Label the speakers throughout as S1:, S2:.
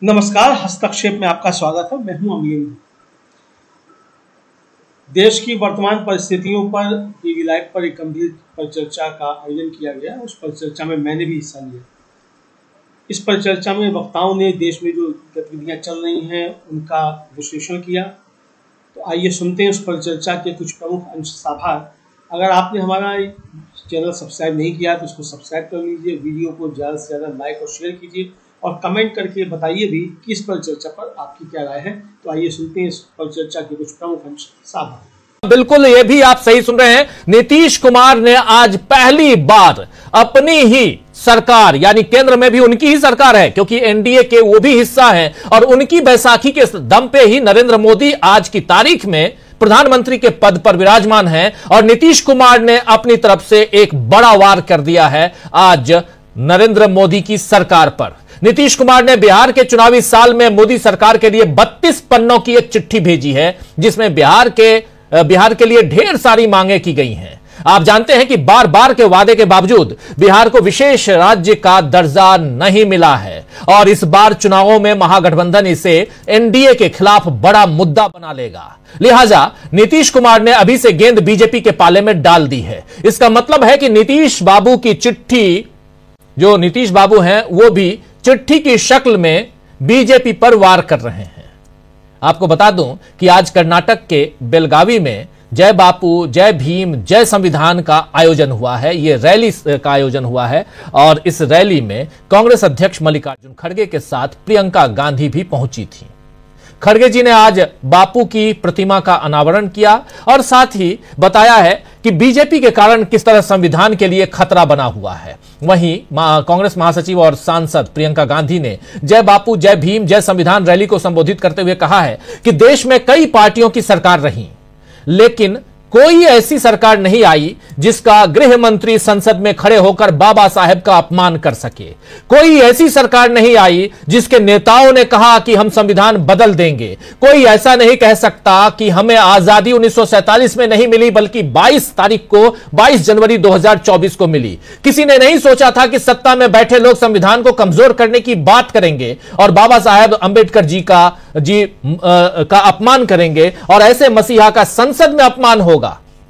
S1: नमस्कार, हस्तक्षेप में आपका स्वागत है। मैं हूं अमीन। देश की वर्तमान परिस्थितियों पर टीवी लाइव पर एक गंभीर परिचर्चा का आयोजन किया गया। उस परिचर्चा में मैंने भी हिस्सा लिया। इस परिचर्चा में वक्ताओं ने देश में जो गतिविधियां चल रही हैं उनका विश्लेषण किया। तो आइए सुनते हैं उस परिचर्चा के कुछ प्रमुख अंश साभार। अगर आपने हमारा चैनल सब्सक्राइब नहीं किया तो उसको सब्सक्राइब कर लीजिए। वीडियो को ज़्यादा से ज़्यादा लाइक और शेयर कीजिए और कमेंट करके बताइए भी कि इस परिचर्चा पर आपकी क्या राय है। तो आइए सुनते हैं इस परिचर्चा के कुछ प्रमुख अंश साभार।
S2: बिल्कुल, ये भी आप सही सुन रहे हैं। नीतीश कुमार ने आज पहली बार अपनी ही सरकार, यानी केंद्र में भी उनकी ही सरकार है क्योंकि एनडीए के वो भी हिस्सा है, और उनकी बैसाखी के दम पे ही नरेंद्र मोदी आज की तारीख में प्रधानमंत्री के पद पर विराजमान हैं। और नीतीश कुमार ने अपनी तरफ से एक बड़ा वार कर दिया है आज नरेंद्र मोदी की सरकार पर। नीतीश कुमार ने बिहार के चुनावी साल में मोदी सरकार के लिए 32 पन्नों की एक चिट्ठी भेजी है जिसमें बिहार के लिए ढेर सारी मांगे की गई हैं। आप जानते हैं कि बार बार के वादे के बावजूद बिहार को विशेष राज्य का दर्जा नहीं मिला है, और इस बार चुनावों में महागठबंधन इसे एनडीए के खिलाफ बड़ा मुद्दा बना लेगा। लिहाजा नीतीश कुमार ने अभी से गेंद बीजेपी के पाले में डाल दी है। इसका मतलब है कि नीतीश बाबू की चिट्ठी, जो नीतीश बाबू हैं वो भी चिट्ठी की शक्ल में बीजेपी पर वार कर रहे हैं। आपको बता दूं कि आज कर्नाटक के बेलगावी में जय बापू, जय भीम, जय संविधान का आयोजन हुआ है। यह रैली का आयोजन हुआ है और इस रैली में कांग्रेस अध्यक्ष मल्लिकार्जुन खड़गे के साथ प्रियंका गांधी भी पहुंची थी। खड़गे जी ने आज बापू की प्रतिमा का अनावरण किया और साथ ही बताया है कि बीजेपी के कारण किस तरह संविधान के लिए खतरा बना हुआ है। वहीं कांग्रेस महासचिव और सांसद प्रियंका गांधी ने जय बापू, जय भीम, जय संविधान रैली को संबोधित करते हुए कहा है कि देश में कई पार्टियों की सरकार रही, लेकिन कोई ऐसी सरकार नहीं आई जिसका गृह मंत्री संसद में खड़े होकर बाबा साहेब का अपमान कर सके। कोई ऐसी सरकार नहीं आई जिसके नेताओं ने कहा कि हम संविधान बदल देंगे। कोई ऐसा नहीं कह सकता कि हमें आजादी 1947 में नहीं मिली बल्कि 22 जनवरी 2024 को मिली। किसी ने नहीं सोचा था कि सत्ता में बैठे लोग संविधान को कमजोर करने की बात करेंगे और बाबा साहेब अंबेडकर जी का अपमान करेंगे और ऐसे मसीहा का संसद में अपमान होगा।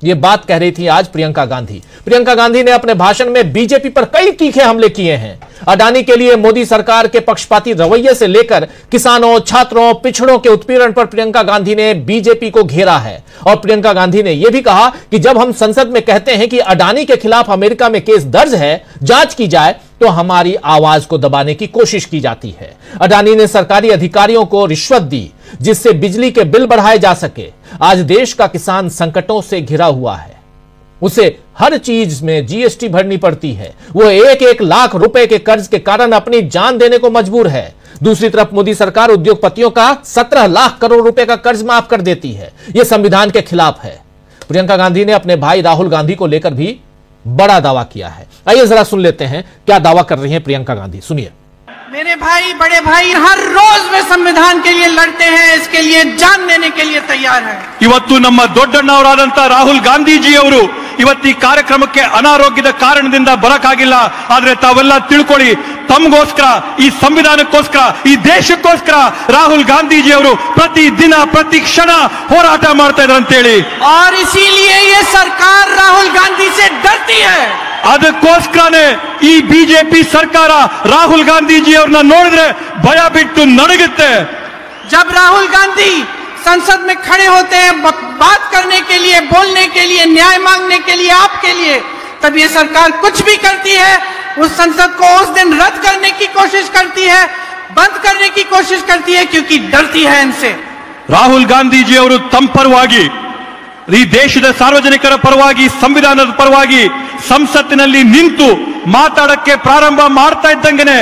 S2: यह बात कह रही थी आज प्रियंका गांधी। प्रियंका गांधी ने अपने भाषण में बीजेपी पर कई तीखे हमले किए हैं। अडानी के लिए मोदी सरकार के पक्षपाती रवैये से लेकर किसानों, छात्रों, पिछड़ों के उत्पीड़न पर प्रियंका गांधी ने बीजेपी को घेरा है। और प्रियंका गांधी ने यह भी कहा कि जब हम संसद में कहते हैं कि अडानी के खिलाफ अमेरिका में केस दर्ज है, जांच की जाए, तो हमारी आवाज को दबाने की कोशिश की जाती है। अडानी ने सरकारी अधिकारियों को रिश्वत दी जिससे बिजली के बिल बढ़ाए जा सके। आज देश का किसान संकटों से घिरा हुआ है, उसे हर चीज में जीएसटी भरनी पड़ती है। वो 1-1 लाख रुपए के कर्ज के कारण अपनी जान देने को मजबूर है। दूसरी तरफ मोदी सरकार उद्योगपतियों का 17 लाख करोड़ रुपए का कर्ज माफ कर देती है। यह संविधान के खिलाफ है। प्रियंका गांधी ने अपने भाई राहुल गांधी को लेकर भी बड़ा दावा किया है। आइए जरा सुन लेते हैं क्या दावा कर रही हैं प्रियंका गांधी। सुनिए।
S3: मेरे भाई, बड़े भाई हर रोज वे संविधान के लिए लड़ते हैं, इसके लिए जान देने के लिए तैयार है।
S4: ಇವತ್ತು ನಮ್ಮ ದೊಡ್ಡಣ್ಣವರಾದಂತ ರಾಹುಲ್ ಗಾಂಧೀಜಿ ಅವರು ಇವತ್ತು ಈ ಕಾರ್ಯಕ್ರಮಕ್ಕೆ ಅನಾರೋಗ್ಯದ ಕಾರಣದಿಂದ ಬರಕಾಗಿಲ್ಲ. ಆದ್ರೆ ತಾವೆಲ್ಲ ತಿಳ್ಕೊಳ್ಳಿ, ತಮಗೋಸ್ಕರ, ಈ ಸಂವಿಧಾನಕ್ಕೋಸ್ಕರ, ಈ ದೇಶಕ್ಕೋಸ್ಕರ ರಾಹುಲ್ ಗಾಂಧೀಜಿ ಅವರು ಪ್ರತಿ ದಿನ ಪ್ರತಿ ಕ್ಷಣ ಹೋರಾಟ ಮಾಡ್ತಾ ಇದ್ದಾರೆ ಅಂತ ಹೇಳಿ,
S3: और इसीलिए ये सरकार राहुल गांधी से डरती है।
S4: ಅದಕ್ಕೋಸ್ಕರನೇ ಈ ಬಿಜೆಪಿ ಸರ್ಕಾರ ರಾಹುಲ್ ಗಾಂಧೀಜಿ ಅವ್ರನ್ನ ನೋಡಿದ್ರೆ ಭಯ ಬಿಟ್ಟು ನಡುಗುತ್ತೆ।
S3: जब राहुल गांधी संसद में खड़े होते हैं बात करने के लिए, बोलने के लिए, न्याय मांगने के लिए, आपके लिए, तब ये सरकार कुछ भी करती है, उस संसद को उस दिन रद्द करने की कोशिश करती है, बंद करने की कोशिश करती है, क्योंकि डरती है इनसे।
S4: ರಾಹುಲ್ ಗಾಂಧೀಜಿ ಅವರು ತಮ್ಮ ಪರವಾಗಿ, ಈ ದೇಶದ ಸಾರ್ವಜನಿಕರ ಪರವಾಗಿ, ಸಂವಿಧಾನದ ಪರವಾಗಿ ಸಂಸತ್ತಿನಲ್ಲಿ ನಿಂತು ಮಾತಾಡಕ್ಕೆ ಪ್ರಾರಂಭ ಮಾಡ್ತಾ ಇದ್ದಂಗೆನೆ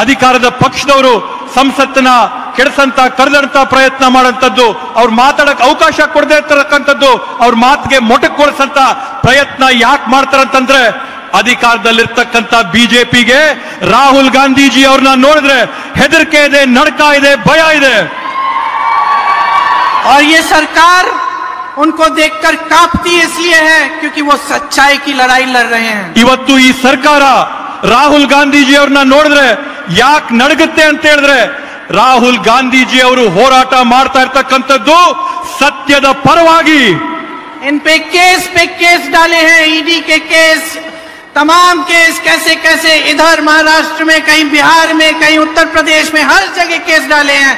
S4: ಅಧಿಕಾರದ ಪಕ್ಷದವರು ಸಂಸತ್ತನ್ನ ಕೆಡಿಸಂತ, ಕರೆದಂತ ಪ್ರಯತ್ನ ಮಾಡಂತದ್ದು, ಅವ್ರು ಮಾತಾಡಕ್ ಅವಕಾಶ ಕೊಡದೇ ಇರ್ತಕ್ಕಂಥದ್ದು, ಅವ್ರ ಮಾತಿಗೆ ಮೊಟಕುಗೊಳಿಸಂತ ಪ್ರಯತ್ನ ಯಾಕೆ ಮಾಡ್ತಾರಂತಂದ್ರೆ ಅಧಿಕಾರದಲ್ಲಿರ್ತಕ್ಕಂಥ ಬಿಜೆಪಿಗೆ ರಾಹುಲ್ ಗಾಂಧೀಜಿ ಅವ್ರನ್ನ ನೋಡಿದ್ರೆ ಹೆದರಿಕೆ ಇದೆ, ನಡಕ ಇದೆ, ಭಯ ಇದೆ।
S3: और ये सरकार उनको देखकर कांपती इसलिए है क्योंकि वो सच्चाई की लड़ाई लड़ रहे हैं।
S4: ಇವತ್ತು ಈ ಸರ್ಕಾರ ರಾಹುಲ್ ಗಾಂಧೀಜಿ ಅವ್ರನ್ನ ನೋಡಿದ್ರೆ ಯಾಕೆ ನಡಗುತ್ತೆ ಅಂತ ಹೇಳಿದ್ರೆ ರಾಹುಲ್ ಗಾಂಧೀಜಿ ಅವರು ಹೋರಾಟ ಮಾಡ್ತಾ ಇರ್ತಕ್ಕಂಥದ್ದು ಸತ್ಯದ ಪರವಾಗಿ.
S3: इन पे केस डाले हैं, ईडी के केस, तमाम केस, कैसे कैसे इधर महाराष्ट्र में, कहीं बिहार में, कहीं उत्तर प्रदेश में, हर जगह केस डाले हैं.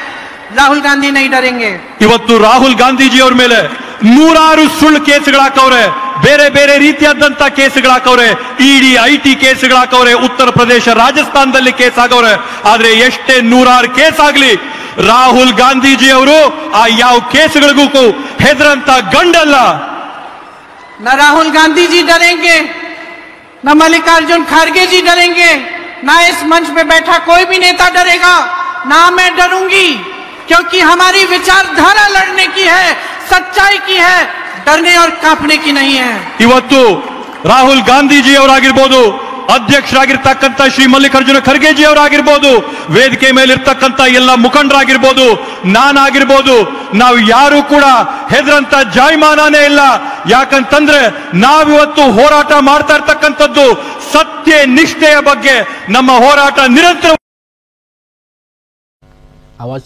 S3: राहुल गांधी नहीं डरेंगे.
S4: ಇವತ್ತು ರಾಹುಲ್ ಗಾಂಧೀಜಿ ಅವರ ಮೇಲೆ ನೂರಾರು ಸುಳ್ಳು ಕೇಸ್ಗಳು ಹಾಕವ್ರೆ, ಬೇರೆ ಬೇರೆ ರೀತಿಯಾದಂತ ಕೇಸ್ಗಳು ಹಾಕವ್ರೆ, ಇಡಿ ಐಟಿ ಕೇಸ್ಗಳು ಹಾಕವ್ರೆ, ಉತ್ತರ ಪ್ರದೇಶ ರಾಜಸ್ಥಾನದಲ್ಲಿ ಕೇಸ್ ಆಗವ್ರೆ. ಆದ್ರೆ ಎಷ್ಟೇ ನೂರಾರು ಕೇಸ್ ಆಗ್ಲಿ, ರಾಹುಲ್ ಗಾಂಧೀಜಿ ಅವರು ಆ ಯಾವ ಕೇಸ್ಗಳಿಗೂ ಹೆದರಂತ ಗಂಡಲ್ಲ.
S3: न राहुल गांधी जी डरेंगे, न मल्लिकार्जुन खड़गे जी डरेंगे, न इस मंच पे बैठा कोई भी नेता डरेगा, ना मैं डरूंगी, क्योंकि हमारी विचारधारा लड़ने की है, सच्चाई की है, डरने और कांपने की नहीं है.
S4: ಇವತ್ತು ರಾಹುಲ್ ಗಾಂಧೀಜಿ ಅವರಾಗಿರ್ಬೋದು, ಅಧ್ಯಕ್ಷರಾಗಿರ್ತಕ್ಕಂಥ ಶ್ರೀ ಮಲ್ಲಿಕಾರ್ಜುನ ಖರ್ಗೆ ಜಿ ಅವರಾಗಿರ್ಬೋದು, ವೇದಿಕೆ ಮೇಲಿರ್ತಕ್ಕಂಥ ಎಲ್ಲ ಮುಖಂಡರಾಗಿರ್ಬೋದು, ನಾನಾಗಿರ್ಬೋದು, ನಾವು ಯಾರು ಕೂಡ ಹೆದರಂತ ಜಾಯಮಾನನೇ ಇಲ್ಲ. ಯಾಕಂತಂದ್ರೆ ನಾವಿವತ್ತು ಹೋರಾಟ ಮಾಡ್ತಾ ಇರ್ತಕ್ಕಂಥದ್ದು ಸತ್ಯ ನಿಷ್ಠೆಯ ಬಗ್ಗೆ. ನಮ್ಮ ಹೋರಾಟ ನಿರಂತರ.
S2: आवाज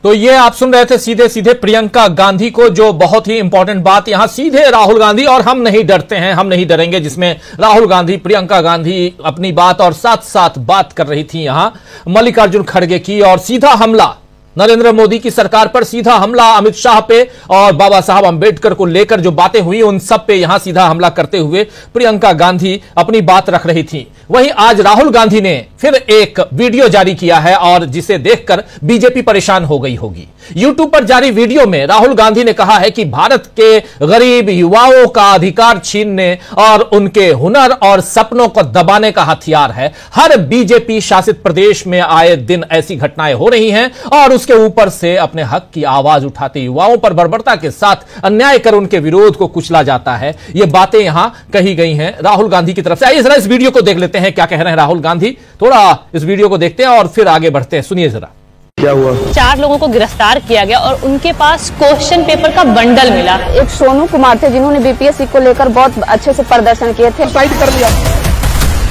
S2: तो ये आप सुन रहे थे सीधे सीधे प्रियंका गांधी को, जो बहुत ही इंपॉर्टेंट बात यहां सीधे राहुल गांधी और हम नहीं डरते हैं, हम नहीं डरेंगे, जिसमें राहुल गांधी, प्रियंका गांधी अपनी बात और साथ साथ बात कर रही थी यहां मल्लिकार्जुन खड़गे की, और सीधा हमला नरेंद्र मोदी की सरकार पर, सीधा हमला अमित शाह पे और बाबा साहब अंबेडकर को लेकर जो बातें हुई उन सब पे यहां सीधा हमला करते हुए प्रियंका गांधी अपनी बात रख रही थी. वहीं आज राहुल गांधी ने फिर एक वीडियो जारी किया है और जिसे देखकर बीजेपी परेशान हो गई होगी. यूट्यूब पर जारी वीडियो में राहुल गांधी ने कहा है कि भारत के गरीब युवाओं का अधिकार छीनने और उनके हुनर और सपनों को दबाने का हथियार है. हर बीजेपी शासित प्रदेश में आए दिन ऐसी घटनाएं हो रही हैं और उसके ऊपर से अपने हक की आवाज उठाते युवाओं पर बर्बरता के साथ अन्याय कर उनके विरोध को कुचला जाता है. ये बातें यहां कही गई हैं राहुल गांधी की तरफ से. आइए जरा इस वीडियो को देख लेते हैं क्या कह रहे हैं राहुल गांधी. थोड़ा इस वीडियो को देखते हैं और फिर आगे बढ़ते हैं. सुनिए जरा.
S5: क्या हुआ? 4 लोगों को गिरफ्तार किया गया और उनके पास क्वेश्चन पेपर का बंडल मिला.
S6: एक सोनू कुमार थे जिन्होंने बीपीएससी को लेकर बहुत अच्छे से प्रदर्शन किए थे.
S7: साइड कर लिया.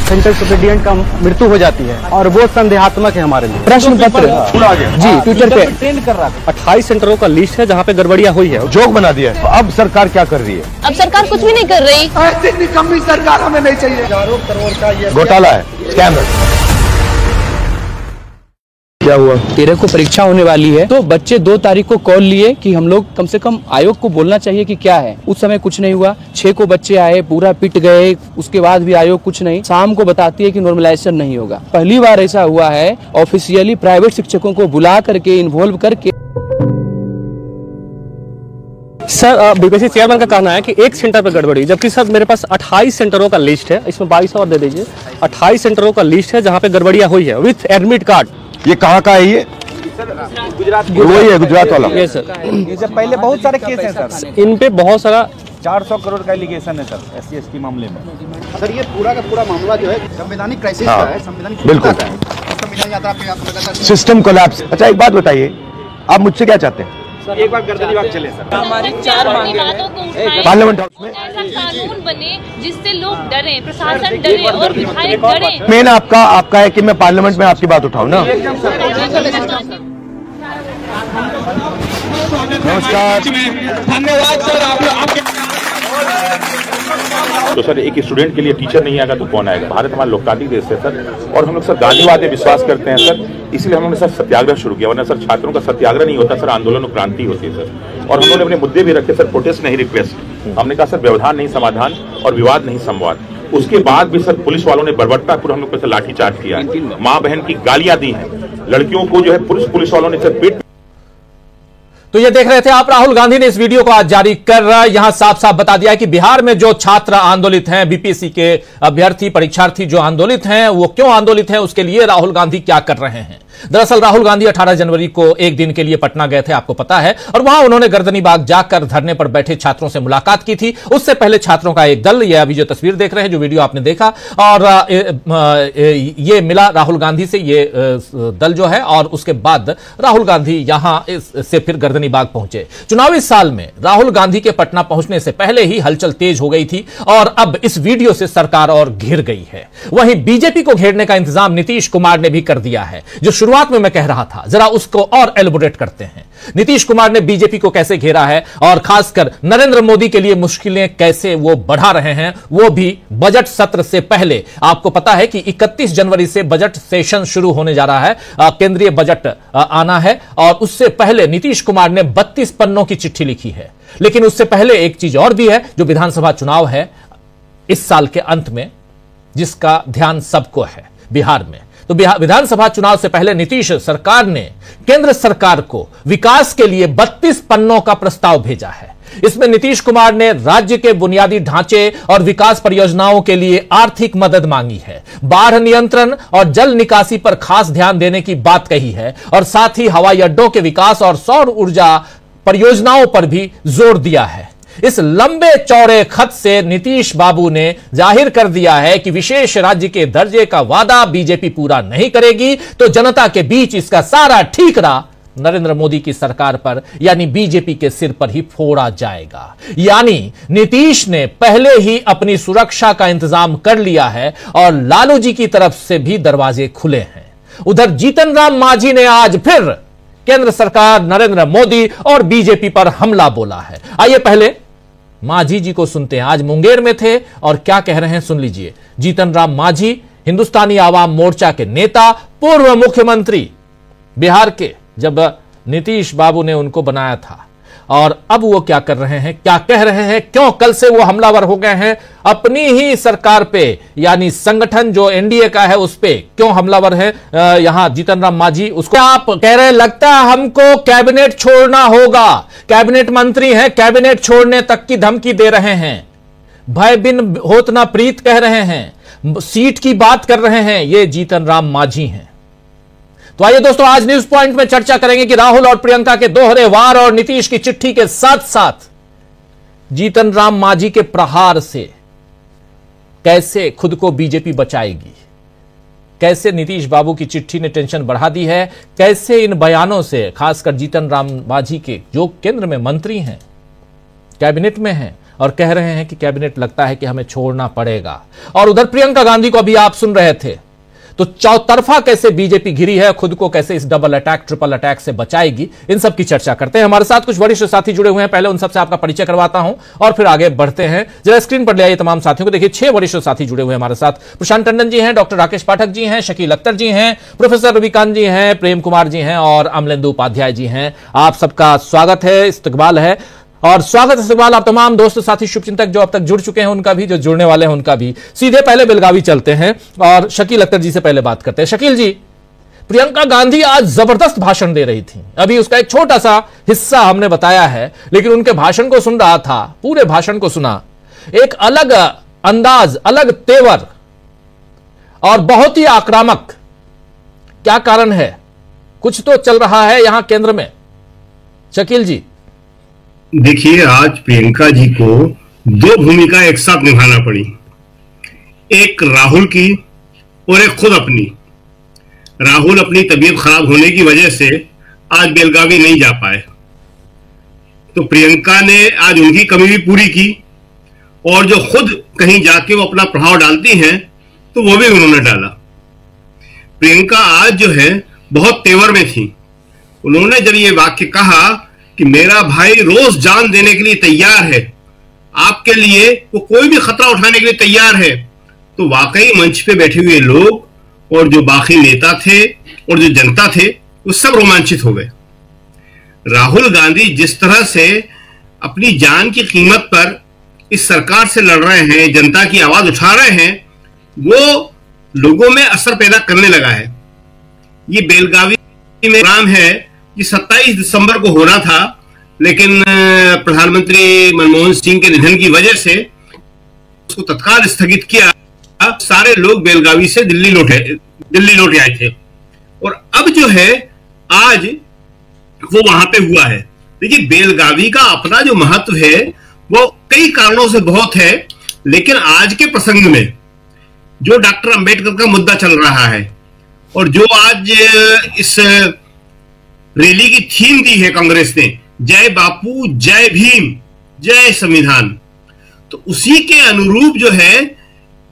S7: सेंट्रल सुपरिटेंडेंट का मृत्यु हो जाती है और वो संदेहात्मक है हमारे लिए. प्रश्न पत्र जी ट्विटर पे ट्रेंड कर रहा है. 28 सेंटरों का लिस्ट है जहाँ पे गड़बड़ियाँ हुई है, जोक बना दिया है. अब सरकार क्या कर रही है?
S5: अब सरकार कुछ भी नहीं कर रही.
S7: ऐसी निकम्मी सरकार हमें नहीं चाहिए. घोटाला है, स्कैम है. क्या हुआ? 13 को परीक्षा होने वाली है तो बच्चे 2 तारीख को कॉल लिए कि हम लोग कम से कम आयोग को बोलना चाहिए कि क्या है. उस समय कुछ नहीं हुआ. 6 को बच्चे आए, पूरा पिट गए, उसके बाद भी आयोग कुछ नहीं. शाम को बताती है कि नॉर्मलाइजेशन नहीं होगा. पहली बार ऐसा हुआ है ऑफिशियली प्राइवेट शिक्षकों को बुला करके इन्वॉल्व करके. सर बीपीएससी चेयरमैन का कहना है कि एक सेंटर पर गड़बड़ी, जबकि सर मेरे पास 28 सेंटरों का लिस्ट है. इसमें 22 और दे दीजिए. 28 सेंटरों का लिस्ट है जहाँ पे गड़बड़ियाँ हुई है विथ एडमिट कार्ड.
S8: ये कहाँ का है? ये गुजरात, वही है गुजरात वाला.
S7: ये सर ये सब पहले बहुत सारे केस हैं सर.
S8: इन पे बहुत सारा
S7: 400 करोड़ का एलिगेशन है सर SC/ST मामले में.
S9: सर ये पूरा का पूरा मामला जो है संवैधानिक क्राइसिस का है, संवैधानिक
S8: बिल्कुल
S9: संविधान यात्रा पे आप लगातार
S8: सिस्टम कोलैप्स. अच्छा एक बात बताइए, आप मुझसे क्या चाहते हैं?
S7: एक बार गर्दनी बात चले सर.
S5: हमारी 4 मांगे हैं.
S8: पार्लियामेंट हाउस में
S5: ऐसा कानून बने जिससे लोग डरे, प्रशासन डरे और विधायक डरे.
S8: मेन आपका है कि मैं पार्लियामेंट में आपकी बात उठाऊं ना. नमस्कार.
S7: धन्यवाद सर.
S10: तो सर एक स्टूडेंट के लिए टीचर नहीं आएगा तो कौन आएगा? भारत हमारा लोकतांत्रिक देश है सर, और हम लोग सर गांधीवाद में विश्वास करते हैं सर, इसलिए हम लोगों ने सर सत्याग्रह शुरू किया. वरना सर छात्रों का सत्याग्रह नहीं होता सर, आंदोलन और क्रांति होती है सर. और हम लोगों ने अपने मुद्दे भी रखे सर, प्रोटेस्ट नहीं रिक्वेस्ट. हमने कहा सर व्यवधान नहीं समाधान और विवाद नहीं संवाद. उसके बाद भी सर पुलिस वालों ने बर्बरतापूर्वक हम लोग पर लाठीचार्ज किया है, माँ बहन की गालियां दी हैं, लड़कियों को जो है पुलिस वालों ने सर पीट.
S2: तो ये देख रहे थे आप, राहुल गांधी ने इस वीडियो को आज जारी कर यहां साफ साफ बता दिया है कि बिहार में जो छात्र आंदोलित हैं, बीपीएससी के अभ्यर्थी परीक्षार्थी जो आंदोलित हैं, वो क्यों आंदोलित हैं, उसके लिए राहुल गांधी क्या कर रहे हैं. दरअसल राहुल गांधी 18 जनवरी को एक दिन के लिए पटना गए थे, आपको पता है, और वहां उन्होंने गर्दनी बाग जाकर धरने पर बैठे छात्रों से मुलाकात की थी. उससे पहले छात्रों का एक दल, ये अभी जो तस्वीर देख रहे हैं, जो वीडियो आपने देखा, और ये मिला राहुल गांधी से, ये दल जो है, और उसके बाद राहुल गांधी यहां से फिर गर्दनी मनी बाग पहुंचे। चुनावी साल में राहुल गांधी के पटना पहुंचने से पहले ही हलचल तेज हो गई थी और अब इस वीडियो से सरकार और घिर गई है। वहीं बीजेपी को घेरने का इंतजाम नीतीश कुमार ने भी कर दिया है, जो शुरुआत में मैं कह रहा था, जरा उसको और एलबोरेट करते हैं। नीतीश कुमार ने बीजेपी को कैसे घेरा है और खासकर नरेंद्र मोदी के लिए मुश्किलें कैसे वो बढ़ा रहे हैं, वो भी बजट सत्र से पहले। आपको पता है कि 31 जनवरी से बजट सेशन शुरू होने जा रहा है, केंद्रीय बजट आना है और उससे पहले नीतीश कुमार ने 32 पन्नों की चिट्ठी लिखी है। लेकिन उससे पहले एक चीज और भी है, जो विधानसभा चुनाव है इस साल के अंत में, जिसका ध्यान सबको है बिहार में। तो विधानसभा चुनाव से पहले नीतीश सरकार ने केंद्र सरकार को विकास के लिए 32 पन्नों का प्रस्ताव भेजा है। इसमें नीतीश कुमार ने राज्य के बुनियादी ढांचे और विकास परियोजनाओं के लिए आर्थिक मदद मांगी है, बाढ़ नियंत्रण और जल निकासी पर खास ध्यान देने की बात कही है और साथ ही हवाई अड्डों के विकास और सौर ऊर्जा परियोजनाओं पर भी जोर दिया है। इस लंबे चौड़े खत से नीतीश बाबू ने जाहिर कर दिया है कि विशेष राज्य के दर्जे का वादा बीजेपी पूरा नहीं करेगी तो जनता के बीच इसका सारा ठीकरा नरेंद्र मोदी की सरकार पर यानी बीजेपी के सिर पर ही फोड़ा जाएगा। यानी नीतीश ने पहले ही अपनी सुरक्षा का इंतजाम कर लिया है और लालू जी की तरफ से भी दरवाजे खुले हैं। उधर जीतन राम मांझी ने आज फिर केंद्र सरकार, नरेंद्र मोदी और बीजेपी पर हमला बोला है। आइए पहले मांझी जी को सुनते हैं। आज मुंगेर में थे और क्या कह रहे हैं सुन लीजिए। जीतन राम मांझी हिंदुस्तानी आवाम मोर्चा के नेता, पूर्व मुख्यमंत्री बिहार के, जब नीतीश बाबू ने उनको बनाया था, और अब वो क्या कर रहे हैं, क्या कह रहे हैं, क्यों कल से वो हमलावर हो गए हैं अपनी ही सरकार पे, यानी संगठन जो एनडीए का है उस पे क्यों हमलावर है यहां जीतन राम मांझी। उसको आप कह रहे लगता है हमको कैबिनेट छोड़ना होगा, कैबिनेट मंत्री हैं, कैबिनेट छोड़ने तक की धमकी दे रहे हैं, भय बिन होत ना प्रीत कह रहे हैं, सीट की बात कर रहे हैं, ये जीतन राम मांझी हैं। तो आइए दोस्तों, आज न्यूज पॉइंट में चर्चा करेंगे कि राहुल और प्रियंका के दोहरे वार और नीतीश की चिट्ठी के साथ साथ जीतन राम मांझी के प्रहार से कैसे खुद को बीजेपी बचाएगी, कैसे नीतीश बाबू की चिट्ठी ने टेंशन बढ़ा दी है, कैसे इन बयानों से खासकर जीतन राम मांझी के जो केंद्र में मंत्री हैं, कैबिनेट में हैं और कह रहे हैं कि कैबिनेट लगता है कि हमें छोड़ना पड़ेगा। और उधर प्रियंका गांधी को अभी आप सुन रहे थे, तो चौतरफा कैसे बीजेपी घिरी है, खुद को कैसे इस डबल अटैक, ट्रिपल अटैक से बचाएगी, इन सब की चर्चा करते हैं। हमारे साथ कुछ वरिष्ठ साथी जुड़े हुए हैं, पहले उन सबसे आपका परिचय करवाता हूं और फिर आगे बढ़ते हैं। जरा स्क्रीन पर ले आइए तमाम साथियों को। देखिए 6 वरिष्ठ साथी जुड़े हुए हैं हमारे साथ। प्रशांत टंडन जी हैं, डॉक्टर राकेश पाठक जी हैं, शकील अख्तर जी हैं, प्रोफेसर रविकांत जी हैं, प्रेम कुमार जी हैं और अमलेंदु उपाध्याय जी हैं। आप सबका स्वागत है, इस्तकबाल है और स्वागत इस्तकबाल आप तमाम दोस्त साथी शुभचिंतक जो अब तक जुड़ चुके हैं उनका भी, जो जुड़ने वाले हैं उनका भी। सीधे पहले बेलगावी चलते हैं और शकील अख्तर जी से पहले बात करते हैं। शकील जी, प्रियंका गांधी आज जबरदस्त भाषण दे रही थी, अभी उसका एक छोटा सा हिस्सा हमने बताया है, लेकिन उनके भाषण को सुन रहा था, पूरे भाषण को सुना, एक अलग अंदाज, अलग तेवर और बहुत ही आक्रामक। क्या कारण है? कुछ तो चल रहा है यहां केंद्र में। शकील जी,
S11: देखिए, आज प्रियंका जी को 2 भूमिका एक साथ निभाना पड़ी, एक राहुल की और एक खुद अपनी। राहुल अपनी तबीयत खराब होने की वजह से आज बेलगावी नहीं जा पाए, तो प्रियंका ने आज उनकी कमी भी पूरी की और जो खुद कहीं जाके वो अपना प्रभाव डालती हैं तो वो भी उन्होंने डाला। प्रियंका आज जो है बहुत तेवर में थी। उन्होंने जब ये वाक्य कहा कि मेरा भाई रोज जान देने के लिए तैयार है, आपके लिए वो कोई भी खतरा उठाने के लिए तैयार है, तो वाकई मंच पे बैठे हुए लोग और जो बाकी नेता थे और जो जनता थे वो सब रोमांचित हो गए। राहुल गांधी जिस तरह से अपनी जान की कीमत पर इस सरकार से लड़ रहे हैं, जनता की आवाज उठा रहे हैं, वो लोगों में असर पैदा करने लगा है। ये बेलगावी में प्रोग्राम है कि 27 दिसंबर को होना था, लेकिन प्रधानमंत्री मनमोहन सिंह के निधन की वजह से उसको तत्काल स्थगित किया। सारे लोग बेलगावी से दिल्ली लौटे आए थे और अब जो है आज वो वहां पे हुआ है। देखिए, बेलगावी का अपना जो महत्व है वो कई कारणों से बहुत है, लेकिन आज के प्रसंग में जो डॉक्टर अंबेडकर का मुद्दा चल रहा है और जो आज इस रैली की थीम दी है कांग्रेस ने जय बापू, जय भीम, जय संविधान। तो उसी के अनुरूप जो है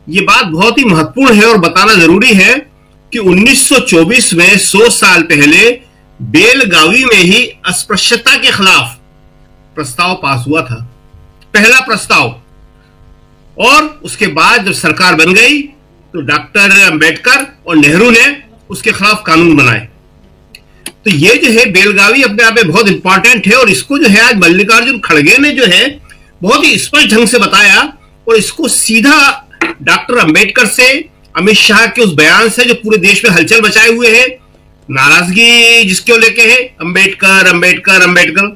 S11: ये बात बहुत ही महत्वपूर्ण है और बताना जरूरी है कि 1924 में 100 साल पहले बेलगावी में ही अस्पृश्यता के खिलाफ प्रस्ताव पास हुआ था, पहला प्रस्ताव। और उसके बाद जब सरकार बन गई तो डॉक्टर अंबेडकर और नेहरू ने उसके खिलाफ कानून बनाए। तो ये जो है बेलगावी अपने आप में बहुत इंपॉर्टेंट है और इसको जो है आज मल्लिकार्जुन खड़गे ने जो है बहुत ही स्पष्ट ढंग से बताया और इसको सीधा डॉक्टर अंबेडकर से, अमित शाह के उस बयान से जो पूरे देश में हलचल मचाए हुए है, नाराजगी जिसको लेके है अंबेडकर अंबेडकर अंबेडकर।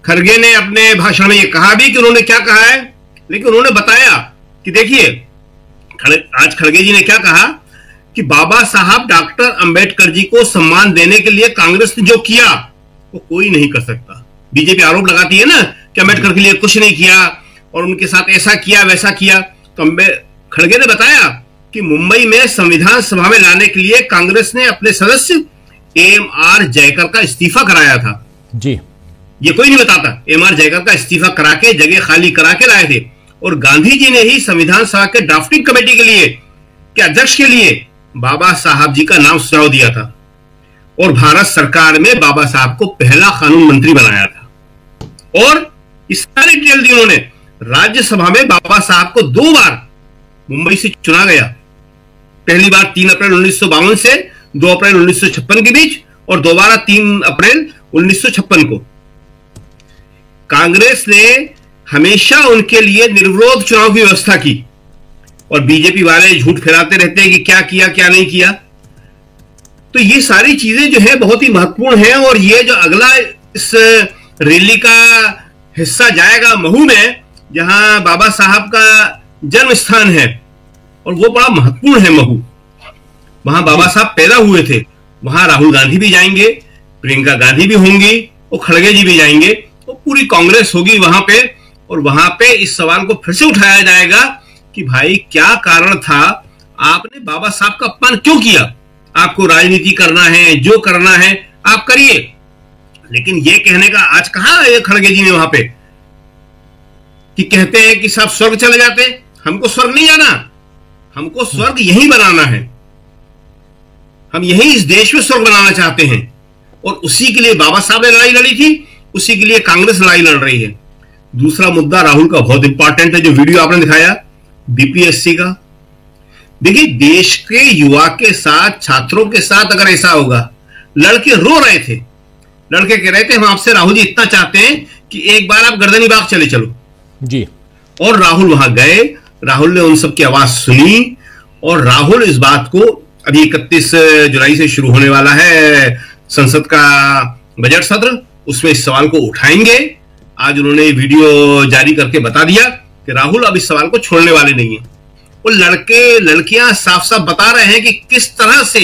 S11: खड़गे ने अपने भाषण में ये कहा भी कि उन्होंने क्या कहा है, लेकिन उन्होंने बताया कि देखिए आज खड़गे जी ने क्या कहा कि बाबा साहब डॉक्टर अंबेडकर जी को सम्मान देने के लिए कांग्रेस ने जो किया वो कोई नहीं कर सकता। बीजेपी आरोप लगाती है ना कि अंबेडकर के लिए कुछ नहीं किया और उनके साथ ऐसा किया वैसा किया। तो खड़गे ने बताया कि मुंबई में संविधान सभा में लाने के लिए कांग्रेस ने अपने सदस्य एम.आर. जयकर का इस्तीफा कराया था।
S2: जी,
S11: ये कोई नहीं बताता। एम.आर. जयकर का इस्तीफा करा के जगह खाली करा के लाए थे और गांधी जी ने ही संविधान सभा के ड्राफ्टिंग कमेटी के लिए के अध्यक्ष के लिए बाबा साहब जी का नाम सुझाव दिया था और भारत सरकार में बाबा साहब को पहला कानून मंत्री बनाया था। और इस सारी डिटेल दी उन्होंने। राज्यसभा में बाबा साहब को 2 बार मुंबई से चुना गया, पहली बार 3 अप्रैल 1952 से 2 अप्रैल 1956 के बीच और दोबारा 3 अप्रैल 1956 को। कांग्रेस ने हमेशा उनके लिए निर्विरोध चुनाव की व्यवस्था की और बीजेपी वाले झूठ फैलाते रहते हैं कि क्या किया क्या नहीं किया। तो ये सारी चीजें जो है बहुत ही महत्वपूर्ण है और ये जो अगला इस रैली का हिस्सा जाएगा महू में, जहां बाबा साहब का जन्म स्थान है और वो बड़ा महत्वपूर्ण है महू, वहां बाबा साहब पैदा हुए थे। वहां राहुल गांधी भी जाएंगे, प्रियंका गांधी भी होंगी और खड़गे जी भी जाएंगे और पूरी कांग्रेस होगी वहां पे। और वहां पे इस सवाल को फिर से उठाया जाएगा कि भाई क्या कारण था, आपने बाबा साहब का अपमान क्यों किया? आपको राजनीति करना है, जो करना है आप करिए, लेकिन ये कहने का आज कहा है खड़गे जी ने वहां पे कि कहते हैं कि साहब स्वर्ग चले जाते। हमको स्वर्ग नहीं जाना, हमको स्वर्ग यही बनाना है। हम यही इस देश में स्वर्ग बनाना चाहते हैं और उसी के लिए बाबा साहब ने लड़ाई लड़ी थी, उसी के लिए कांग्रेस लड़ाई लड़ रही है। दूसरा मुद्दा राहुल का बहुत इंपॉर्टेंट है, जो वीडियो आपने दिखाया बीपीएससी का। देखिए देश के युवा के साथ, छात्रों के साथ अगर ऐसा होगा, लड़के रो रहे थे, लड़के कह रहे थे हम आपसे राहुल जी इतना चाहते हैं कि एक बार आप गर्दनी बाग चले चलो
S2: जी।
S11: और राहुल वहां गए, राहुल ने उन सबकी आवाज सुनी और राहुल इस बात को, अभी 31 जुलाई से शुरू होने वाला है संसद का बजट सत्र, उसमें इस सवाल को उठाएंगे। आज उन्होंने वीडियो जारी करके बता दिया कि राहुल अब इस सवाल को छोड़ने वाले नहीं है। और लड़के लड़कियां साफ साफ बता रहे हैं कि किस तरह से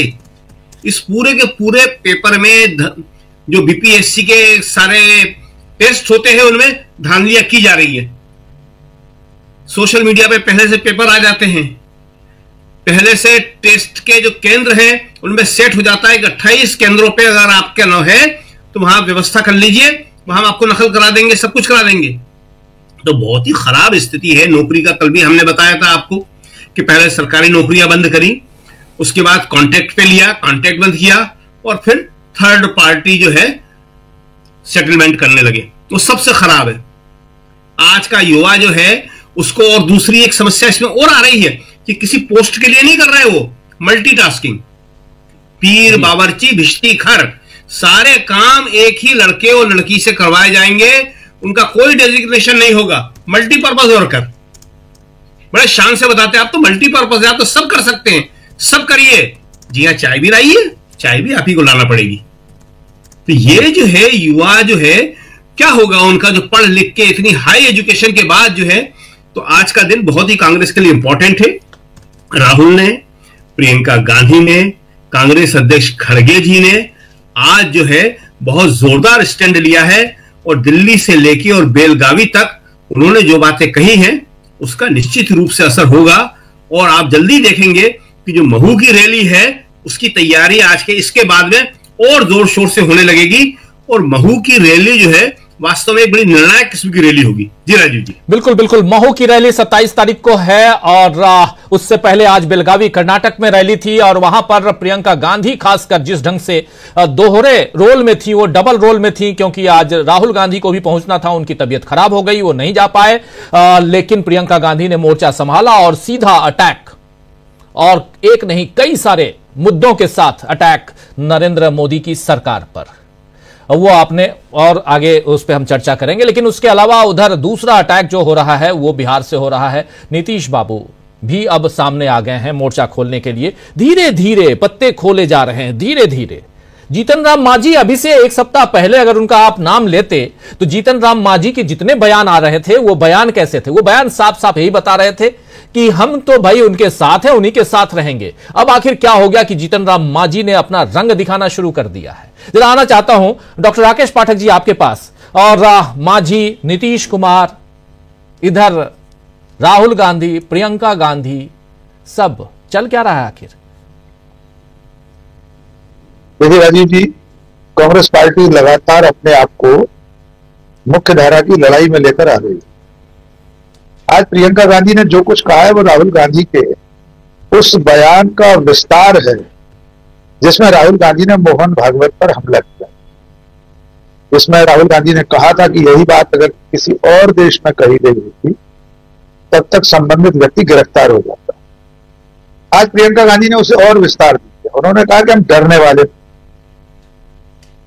S11: इस पूरे के पूरे पेपर में जो बीपीएससी के सारे टेस्ट होते हैं उनमें धांधलियां की जा रही है। सोशल मीडिया पे पहले से पेपर आ जाते हैं, पहले से टेस्ट के जो केंद्र हैं उनमें सेट हो जाता है कि 28 केंद्रों पे अगर आपका नाम है तो वहां व्यवस्था कर लीजिए, वहां आपको नकल करा देंगे, सब कुछ करा देंगे। तो बहुत ही खराब स्थिति है नौकरी का। कल भी हमने बताया था आपको कि पहले सरकारी नौकरियां बंद करी, उसके बाद कॉन्ट्रैक्ट पे लिया, कॉन्ट्रैक्ट बंद किया और फिर थर्ड पार्टी जो है सेटलमेंट करने लगे। वो सबसे खराब है। आज का युवा जो है उसको, और दूसरी एक समस्या इसमें और आ रही है कि किसी पोस्ट के लिए नहीं कर रहे वो मल्टीटास्किंग, पीर बावर्ची भिश्ती खर, सारे काम एक ही लड़के और लड़की से करवाए जाएंगे, उनका कोई डेजिग्नेशन नहीं होगा, मल्टीपर्पज वर्कर। बड़े शान से बताते हैं आप तो मल्टीपर्पज है, आप तो सब कर सकते हैं, सब करिए। जी हाँ, चाय भी लाइए, चाय भी आप ही को लाना पड़ेगी। तो ये जो है युवा जो है क्या होगा उनका, जो पढ़ लिख के इतनी हाई एजुकेशन के बाद जो है। तो आज का दिन बहुत ही कांग्रेस के लिए इंपॉर्टेंट है। राहुल ने, प्रियंका गांधी ने, कांग्रेस अध्यक्ष खड़गे जी ने आज जो है बहुत जोरदार स्टैंड लिया है और दिल्ली से लेके और बेलगावी तक उन्होंने जो बातें कही हैं उसका निश्चित रूप से असर होगा। और आप जल्दी देखेंगे कि जो महू की रैली है उसकी तैयारी आज के इसके बाद में और जोर शोर से होने लगेगी और महू की रैली जो है वास्तव में एक बड़ी निर्णायक किस्म की रैली होगी। जी राजीव जी।
S2: बिल्कुल बिल्कुल, महू की रैली 27 तारीख को है और उससे पहले आज बेलगावी कर्नाटक में रैली थी और वहां पर प्रियंका गांधी खासकर जिस ढंग से दोहरे रोल में थी, वो डबल रोल में थी, क्योंकि आज राहुल गांधी को भी पहुंचना था, उनकी तबीयत खराब हो गई, वो नहीं जा पाए, लेकिन प्रियंका गांधी ने मोर्चा संभाला और सीधा अटैक, और एक नहीं कई सारे मुद्दों के साथ अटैक नरेंद्र मोदी की सरकार पर। वो आपने और आगे उस पर हम चर्चा करेंगे, लेकिन उसके अलावा उधर दूसरा अटैक जो हो रहा है वो बिहार से हो रहा है। नीतीश बाबू भी अब सामने आ गए हैं मोर्चा खोलने के लिए, धीरे धीरे पत्ते खोले जा रहे हैं, धीरे धीरे। जीतन राम मांझी अभी से एक सप्ताह पहले अगर उनका आप नाम लेते तो जीतन राम मांझी के जितने बयान आ रहे थे वो बयान कैसे थे? वो बयान साफ साफ यही बता रहे थे कि हम तो भाई उनके साथ हैं, उन्हीं के साथ रहेंगे। अब आखिर क्या हो गया कि जीतन राम मांझी ने अपना रंग दिखाना शुरू कर दिया है? जरा आना चाहता हूं डॉक्टर राकेश पाठक जी आपके पास। और मांझी, नीतीश कुमार, इधर राहुल गांधी, प्रियंका गांधी, सब चल क्या रहा है आखिर?
S12: देखिए राजीव जी, कांग्रेस पार्टी लगातार अपने आप को मुख्य धारा की लड़ाई में लेकर आ रही है। आज प्रियंका गांधी ने जो कुछ कहा है वो राहुल गांधी के उस बयान का विस्तार है जिसमें राहुल गांधी ने मोहन भागवत पर हमला किया। इसमें राहुल गांधी ने कहा था कि यही बात अगर किसी और देश में कही गई होती तब तक संबंधित व्यक्ति गिरफ्तार हो जाता। आज प्रियंका गांधी ने उसे और विस्तार दिया। उन्होंने कहा कि हम डरने वाले,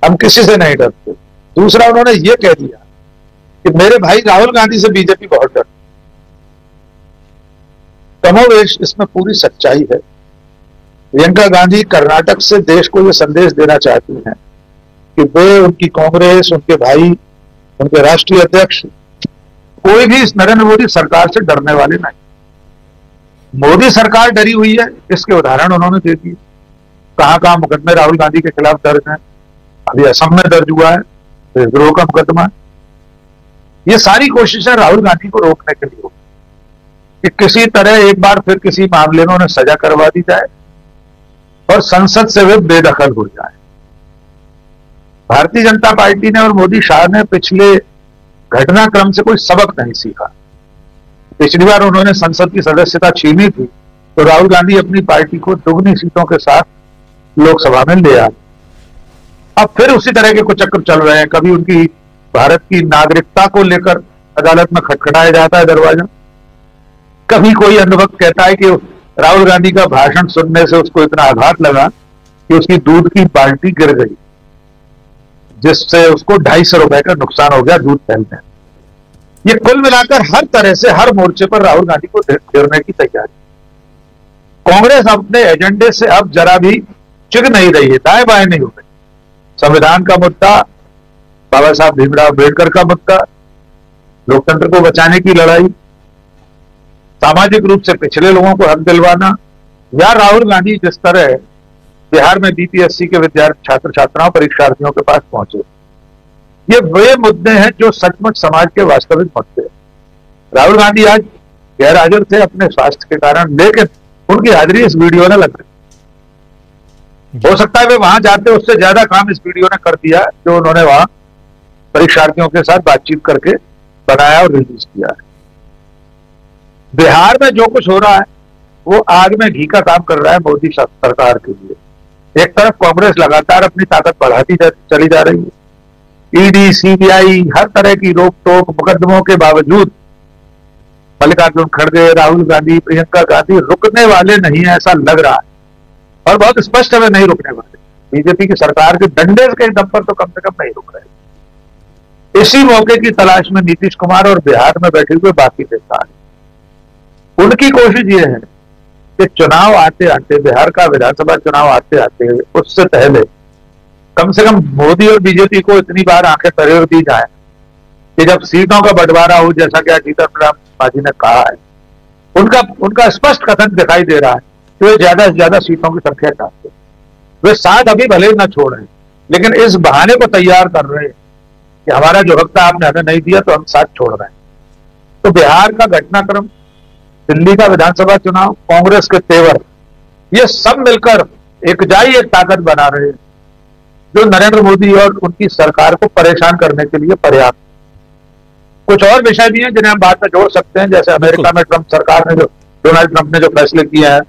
S12: हम किसी से नहीं डरते। दूसरा, उन्होंने ये कह दिया कि मेरे भाई राहुल गांधी से बीजेपी बहुत डरती। कमोवेश इसमें पूरी सच्चाई है। प्रियंका गांधी कर्नाटक से देश को यह संदेश देना चाहती हैं कि वे, उनकी कांग्रेस, उनके भाई, उनके राष्ट्रीय अध्यक्ष, कोई भी इस नरेंद्र मोदी सरकार से डरने वाले नहीं। मोदी सरकार डरी हुई है, इसके उदाहरण उन्होंने दे दिए। कहां कहां मुकदमे राहुल गांधी के खिलाफ दर्ज हैं। अभी असम में दर्ज हुआ है देशद्रोह का मुकदमा। ये सारी कोशिशें राहुल गांधी को रोकने के लिए होगी कि किसी तरह एक बार फिर किसी मामले में उन्हें सजा करवा दी जाए और संसद से वे बेदखल हो जाए। भारतीय जनता पार्टी ने और मोदी शाह ने पिछले घटनाक्रम से कोई सबक नहीं सीखा। पिछली बार उन्होंने संसद की सदस्यता छीनी थी तो राहुल गांधी अपनी पार्टी को दुगनी सीटों के साथ लोकसभा में ले आए। अब फिर उसी तरह के कुछ चक्कर चल रहे हैं। कभी उनकी भारत की नागरिकता को लेकर अदालत में खटखटाया जाता है दरवाजा, कभी कोई अंधभक्त कहता है कि राहुल गांधी का भाषण सुनने से उसको इतना आघात लगा कि उसकी दूध की बाल्टी गिर गई, जिससे उसको 250 रुपए का नुकसान हो गया दूध फैलने। ये कुल मिलाकर हर तरह से हर मोर्चे पर राहुल गांधी को घेरने की तैयारी। कांग्रेस अपने एजेंडे से अब जरा भी चिग नहीं रही है, दाएं बाएं नहीं हो रही। संविधान का मुद्दा, बाबा साहब भीमराव अम्बेडकर का मुद्दा, लोकतंत्र को बचाने की लड़ाई, सामाजिक रूप से पिछड़े लोगों को हक दिलवाना, या राहुल गांधी जिस तरह बिहार में बीपीएससी के विद्यार्थी, छात्र छात्राओं, परीक्षार्थियों के पास पहुंचे, ये वे मुद्दे हैं जो सचमुच समाज के वास्तविक मुद्दे हैं। राहुल गांधी आज गैर हाजिर थे अपने स्वास्थ्य के कारण, लेकिन उनकी हाजिरी इस वीडियो ने लग रही। हो सकता है वे वहां जाते उससे ज्यादा काम इस वीडियो ने कर दिया जो उन्होंने वहां परीक्षार्थियों के साथ बातचीत करके बनाया और रिलीज किया है। बिहार में जो कुछ हो रहा है वो आग में घी का काम कर रहा है मोदी सरकार के लिए। एक तरफ कांग्रेस लगातार अपनी ताकत बढ़ाती चली जा रही है। ईडी, सीबीआई, हर तरह की रोक टोक मुकदमों के बावजूद मल्लिकार्जुन खड़गे, राहुल गांधी, प्रियंका गांधी रुकने वाले नहीं है, ऐसा लग रहा है। और बहुत स्पष्ट है वे नहीं रुकने वाले। बीजेपी की सरकार के डंडे के दम पर तो कम से कम नहीं रुक रहे। इसी मौके की तलाश में नीतीश कुमार और बिहार में बैठे हुए बाकी नेता हैं। उनकी कोशिश ये है कि चुनाव आते आते, बिहार का विधानसभा चुनाव आते आते, उससे पहले कम से कम मोदी और बीजेपी को इतनी बार आंखें तरेर दी जाए कि जब सीटों का बंटवारा हो, जैसा कि जीतन राम मांझी ने कहा है, उनका स्पष्ट कथन दिखाई दे रहा है कि वे ज्यादा से ज्यादा सीटों की संख्या चाहते हैं। वे साथ अभी भले न छोड़े, लेकिन इस बहाने को तैयार कर रहे हैं कि हमारा जो हक था आपने हमें नहीं दिया तो हम साथ छोड़ रहे हैं। तो बिहार का घटनाक्रम, दिल्ली का विधानसभा चुनाव, कांग्रेस के तेवर, ये सब मिलकर एकजाई एक ताकत बना रहे हैं जो नरेंद्र मोदी और उनकी सरकार को परेशान करने के लिए पर्याप्त। कुछ और विषय भी हैं जिन्हें हम बाद में जोड़ सकते हैं, जैसे अमेरिका में ट्रंप सरकार ने जो डोनाल्ड ट्रंप ने जो फैसले किए हैं,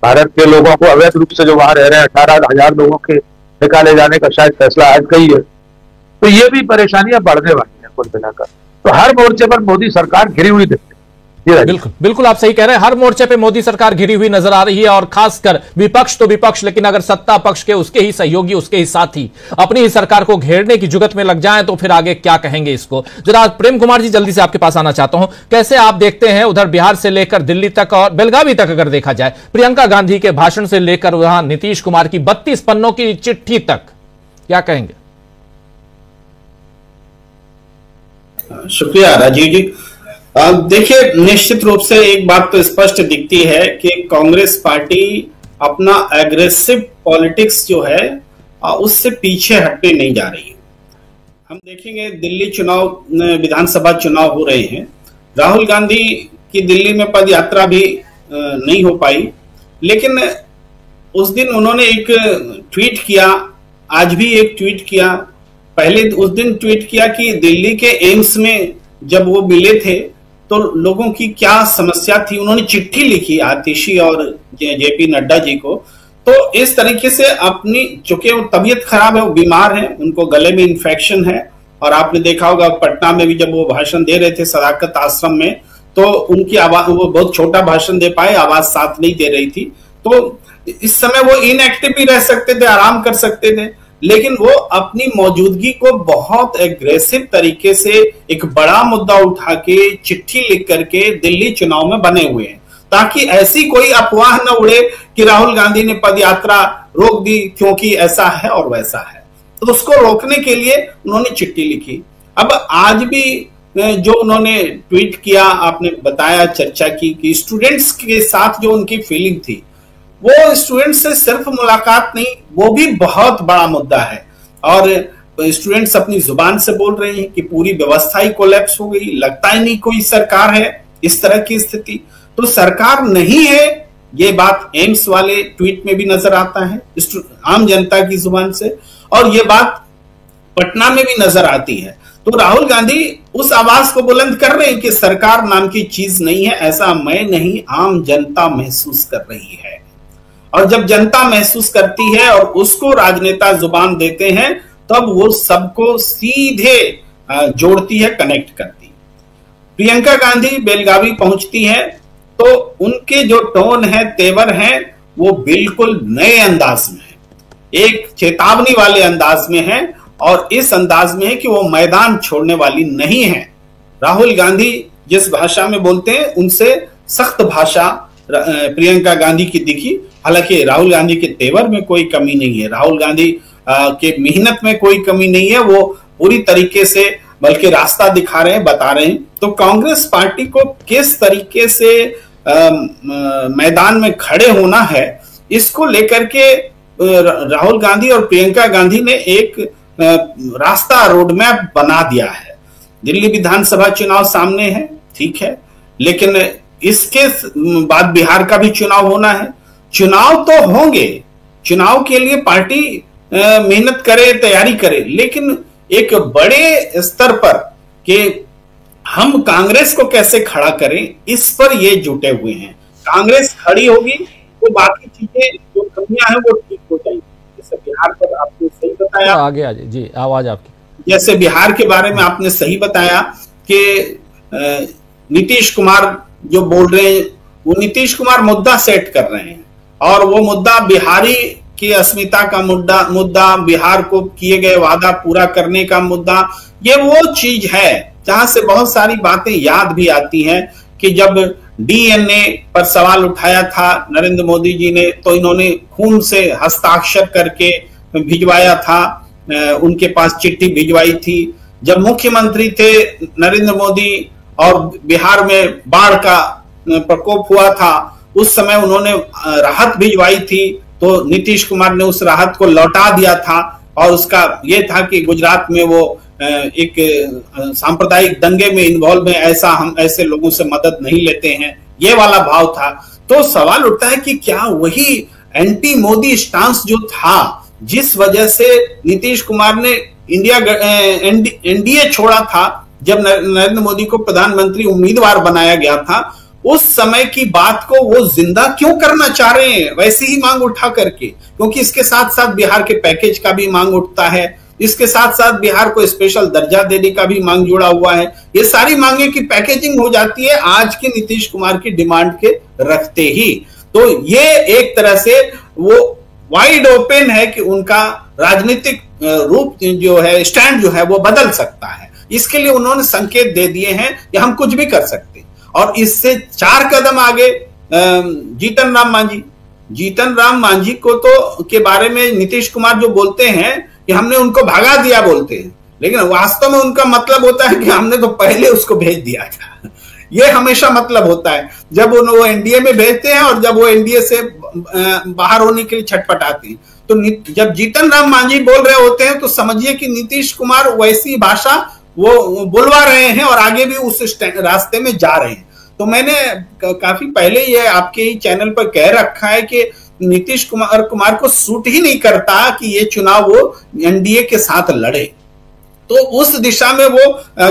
S12: भारत के लोगों को अवैध रूप से जो वहां रह रहे हैं 18,000 लोगों के निकाले जाने का शायद फैसला आज का ही है। तो ये भी परेशानियां बढ़ने वाली हैं कुल मिलाकर। तो हर मोर्चे पर मोदी सरकार घिरी हुई दिखती है।
S2: बिल्कुल बिल्कुल आप सही कह रहे हैं, हर मोर्चे पे मोदी सरकार घिरी हुई नजर आ रही है, और खासकर विपक्ष तो विपक्ष, लेकिन अगर सत्ता पक्ष के उसके ही सहयोगी, उसके ही साथी अपनी ही सरकार को घेरने की जुगत में लग जाएं तो फिर आगे क्या कहेंगे इसको। जरा प्रेम कुमार जी जल्दी से आपके पास आना चाहता हूं, कैसे आप देखते हैं उधर बिहार से लेकर दिल्ली तक और बेलगावी तक अगर देखा जाए, प्रियंका गांधी के भाषण से लेकर वहां नीतीश कुमार की 32 पन्नों की चिट्ठी तक, क्या कहेंगे?
S13: शुक्रिया राजीव जी। देखिए, निश्चित रूप से एक बात तो स्पष्ट दिखती है कि कांग्रेस पार्टी अपना एग्रेसिव पॉलिटिक्स जो है उससे पीछे हटने नहीं जा रही है। हम देखेंगे दिल्ली चुनाव, विधानसभा चुनाव हो रहे हैं, राहुल गांधी की दिल्ली में पद यात्रा भी नहीं हो पाई, लेकिन उस दिन उन्होंने एक ट्वीट किया, आज भी एक ट्वीट किया। पहले उस दिन ट्वीट किया कि दिल्ली के एम्स में जब वो मिले थे तो लोगों की क्या समस्या थी, उन्होंने चिट्ठी लिखी आतिशी और जेपी नड्डा जी को। तो इस तरीके से अपनी, चूंकि वो तबीयत खराब है, वो बीमार है, उनको गले में इन्फेक्शन है, और आपने देखा होगा पटना में भी जब वो भाषण दे रहे थे सदाकत आश्रम में, तो उनकी आवाज, वो बहुत छोटा भाषण दे पाए, आवाज साथ नहीं दे रही थी। तो इस समय वो इनएक्टिव भी रह सकते थे, आराम कर सकते थे, लेकिन वो अपनी मौजूदगी को बहुत एग्रेसिव तरीके से एक बड़ा मुद्दा उठा के चिट्ठी लिख करके दिल्ली चुनाव में बने हुए हैं, ताकि ऐसी कोई अफवाह न उड़े कि राहुल गांधी ने पदयात्रा रोक दी क्योंकि ऐसा है और वैसा है। तो उसको रोकने के लिए उन्होंने चिट्ठी लिखी। अब आज भी जो उन्होंने ट्वीट किया, आपने बताया, चर्चा की कि स्टूडेंट्स के साथ जो उनकी फीलिंग थी, वो स्टूडेंट से सिर्फ मुलाकात नहीं, वो भी बहुत बड़ा मुद्दा है। और स्टूडेंट्स अपनी जुबान से बोल रहे हैं कि पूरी व्यवस्था ही कोलैप्स हो गई, लगता ही नहीं कोई सरकार है, इस तरह की स्थिति। तो सरकार नहीं है, ये बात एम्स वाले ट्वीट में भी नजर आता है आम जनता की जुबान से, और ये बात पटना में भी नजर आती है। तो राहुल गांधी उस आवाज को बुलंद कर रहे हैं कि सरकार नाम की चीज नहीं है, ऐसा मैं नहीं, आम जनता महसूस कर रही है। और जब जनता महसूस करती है और उसको राजनेता जुबान देते हैं, तब वो सबको सीधे जोड़ती है, कनेक्ट करती है। प्रियंका गांधी बेलगावी पहुंचती है तो उनके जो टोन है, तेवर है, वो बिल्कुल नए अंदाज में है, एक चेतावनी वाले अंदाज में है, और इस अंदाज में है कि वो मैदान छोड़ने वाली नहीं है। राहुल गांधी जिस भाषा में बोलते हैं, उनसे सख्त भाषा प्रियंका गांधी की दिखी। हालांकि राहुल गांधी के तेवर में कोई कमी नहीं है, राहुल गांधी के मेहनत में कोई कमी नहीं है, वो पूरी तरीके से बल्कि रास्ता दिखा रहे हैं, बता रहे हैं। तो कांग्रेस पार्टी को किस तरीके से मैदान में खड़े होना है, इसको लेकर के राहुल गांधी और प्रियंका गांधी ने एक रास्ता, रोड मैप बना दिया है। दिल्ली विधानसभा चुनाव सामने है, ठीक है, लेकिन इसके बाद बिहार का भी चुनाव होना है। चुनाव तो होंगे, चुनाव के लिए पार्टी मेहनत करे, तैयारी करे, लेकिन एक बड़े स्तर पर कि हम कांग्रेस को कैसे खड़ा करें, इस पर ये जुटे हुए हैं। कांग्रेस खड़ी होगी तो बाकी चीजें जो कमियां हैं वो ठीक हो जाएंगी। जैसे बिहार पर आपने सही बताया,
S2: आगे जी आवाज आपकी, जैसे
S13: बिहार के बारे में आपने सही बताया कि नीतीश कुमार जो बोल रहे हैं, वो नीतीश कुमार मुद्दा सेट कर रहे हैं, और वो मुद्दा बिहारी की अस्मिता का मुद्दा, बिहार को किए गए वादा पूरा करने का मुद्दा, ये वो चीज है जहां से बहुत सारी बातें याद भी आती हैं कि जब डीएनए पर सवाल उठाया था नरेंद्र मोदी जी ने, तो इन्होंने खून से हस्ताक्षर करके भिजवाया था, उनके पास चिट्ठी भिजवाई थी। जब मुख्यमंत्री थे नरेंद्र मोदी और बिहार में बाढ़ का प्रकोप हुआ था, उस समय उन्होंने राहत भिजवाई थी, तो नीतीश कुमार ने उस राहत को लौटा दिया था, और उसका ये था कि गुजरात में वो एक सांप्रदायिक दंगे में इन्वॉल्व है, ऐसा हम ऐसे लोगों से मदद नहीं लेते हैं, ये वाला भाव था। तो सवाल उठता है कि क्या वही एंटी मोदी स्टांस जो था, जिस वजह से नीतीश कुमार ने एनडीए छोड़ा था, जब नरेंद्र मोदी को प्रधानमंत्री उम्मीदवार बनाया गया था, उस समय की बात को वो जिंदा क्यों करना चाह रहे हैं वैसी ही मांग उठा करके, क्योंकि इसके साथ साथ बिहार के पैकेज का भी मांग उठता है, इसके साथ साथ बिहार को स्पेशल दर्जा देने का भी मांग जुड़ा हुआ है। ये सारी मांगे की पैकेजिंग हो जाती है आज के नीतीश कुमार की डिमांड के रखते ही। तो ये एक तरह से वो वाइड ओपन है कि उनका राजनीतिक रूप जो है, स्टैंड जो है वो बदल सकता है। इसके लिए उन्होंने संकेत दे दिए हैं कि हम कुछ भी कर सकते हैं। और इससे 4 कदम आगे जीतन राम मांझी को तो के बारे में नीतीश कुमार जो बोलते हैं कि हमने उनको भगा दिया बोलते हैं, लेकिन वास्तव में उनका मतलब होता है कि हमने तो पहले उसको भेज दिया था। ये हमेशा मतलब होता है जब वो एनडीए में भेजते हैं और जब वो एनडीए से बाहर होने के लिए छटपटाते हैं। तो जब जीतन राम मांझी बोल रहे होते हैं तो समझिए कि नीतीश कुमार वैसी भाषा वो बुलवा रहे हैं और आगे भी उस रास्ते में जा रहे हैं। तो मैंने काफी पहले ये आपके ही चैनल पर कह रखा है कि नीतीश कुमार को सूट ही नहीं करता कि ये चुनाव वो एनडीए के साथ लड़े। तो उस दिशा में वो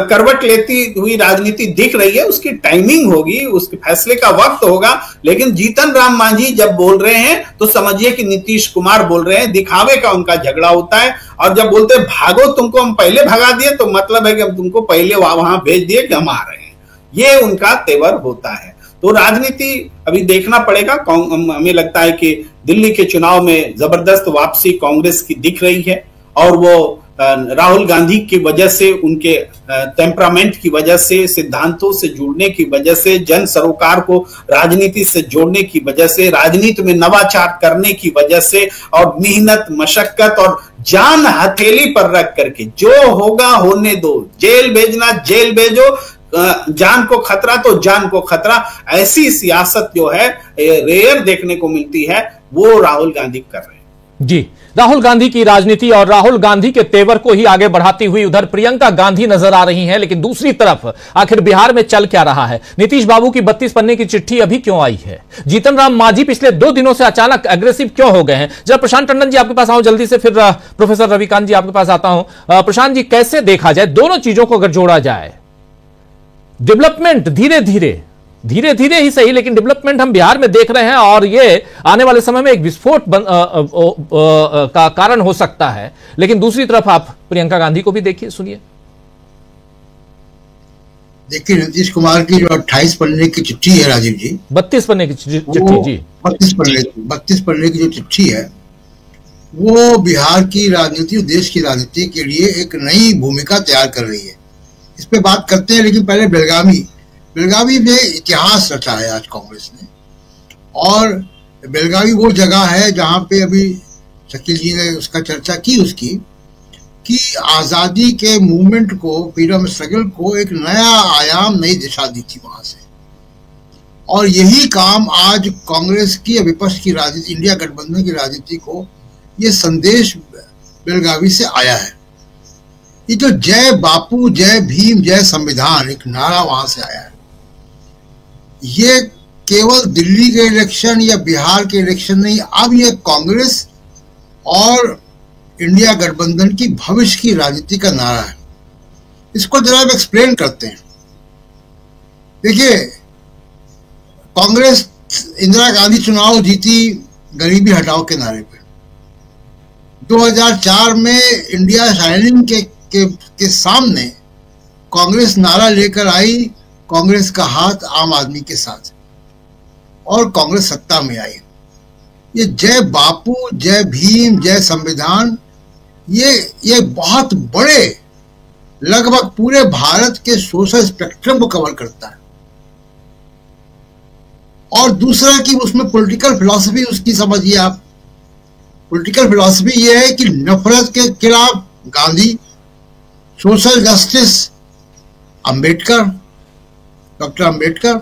S13: करवट लेती हुई राजनीति दिख रही है। उसकी टाइमिंग होगी, उसके फैसले का वक्त होगा। लेकिन जीतन राम मांझी जब बोल रहे हैं तो समझिए कि नीतीश कुमार बोल रहे हैं, दिखावे का उनका झगड़ा होता है। और जब बोलते हैं भागो, तुमको हम पहले भगा दिए, तो मतलब है कि हम तुमको पहले वहां भेज दिए कि हम आ रहे हैं। ये उनका तेवर होता है। तो राजनीति अभी देखना पड़ेगा। हमें लगता है कि दिल्ली के चुनाव में जबरदस्त वापसी कांग्रेस की दिख रही है और वो राहुल गांधी की वजह से, उनके टेम्परामेंट की वजह से, सिद्धांतों से जुड़ने की वजह से, जन सरोकार को राजनीति से जोड़ने की वजह से, राजनीति में नवाचार करने की वजह से और मेहनत, मशक्कत और जान हथेली पर रख करके जो होगा होने दो, जेल भेजना जेल भेजो, जान को खतरा तो जान को खतरा, ऐसी सियासत जो है रेयर देखने को मिलती है, वो राहुल गांधी कर रहे हैं।
S2: जी, राहुल गांधी की राजनीति और राहुल गांधी के तेवर को ही आगे बढ़ाती हुई उधर प्रियंका गांधी नजर आ रही हैं। लेकिन दूसरी तरफ आखिर बिहार में चल क्या रहा है? नीतीश बाबू की 32 पन्ने की चिट्ठी अभी क्यों आई है? जीतन राम मांझी पिछले 2 दिनों से अचानक एग्रेसिव क्यों हो गए हैं? जब प्रशांत टंडन जी आपके पास आऊं जल्दी से, फिर प्रोफेसर रविकांत जी आपके पास आता हूं। प्रशांत जी, कैसे देखा जाए दोनों चीजों को अगर जोड़ा जाए? डेवलपमेंट धीरे धीरे ही सही, लेकिन डेवलपमेंट हम बिहार में देख रहे हैं और ये आने वाले समय में एक विस्फोट का कारण हो सकता है। लेकिन दूसरी तरफ आप प्रियंका गांधी को भी देखिए, सुनिए।
S14: देखिए, नीतीश कुमार की जो 28 पन्ने की चिट्ठी है राजीव जी,
S2: 32 पन्ने की चिट्ठी जी,
S14: 32 पन्ने की जो चिट्ठी है वो बिहार की राजनीति और देश की राजनीति के लिए एक नई भूमिका तैयार कर रही है। इस पे बात करते हैं, लेकिन पहले बेलगावी में इतिहास रचा है आज कांग्रेस ने। और बेलगावी वो जगह है जहां पे अभी शकील जी ने उसका चर्चा की उसकी, कि आज़ादी के मूवमेंट को, फ्रीडम स्ट्रगल को एक नया आयाम, नई दिशा दी थी वहां से। और यही काम आज कांग्रेस की विपक्ष की राजनीति, इंडिया गठबंधन की राजनीति को ये संदेश बेलगावी से आया है। ये जो जय बापू, जय भीम, जय संविधान एक नारा वहां से आया है, ये केवल दिल्ली के इलेक्शन या बिहार के इलेक्शन नहीं, अब ये कांग्रेस और इंडिया गठबंधन की भविष्य की राजनीति का नारा है। इसको जरा एक्सप्लेन करते हैं। देखिए, कांग्रेस इंदिरा गांधी चुनाव जीती गरीबी हटाओ के नारे पे। 2004 में इंडिया शाइनिंग के सामने कांग्रेस नारा लेकर आई, कांग्रेस का हाथ आम आदमी के साथ, और कांग्रेस सत्ता में आई। ये जय बापू, जय भीम, जय संविधान, ये बहुत बड़े, लगभग पूरे भारत के सोशल स्पेक्ट्रम को कवर करता है। और दूसरा कि उसमें पॉलिटिकल फिलॉसफी उसकी समझिए आप। पॉलिटिकल फिलॉसफी ये है कि नफरत के खिलाफ Gandhi, social justice Ambedkar, doctor Ambedkar,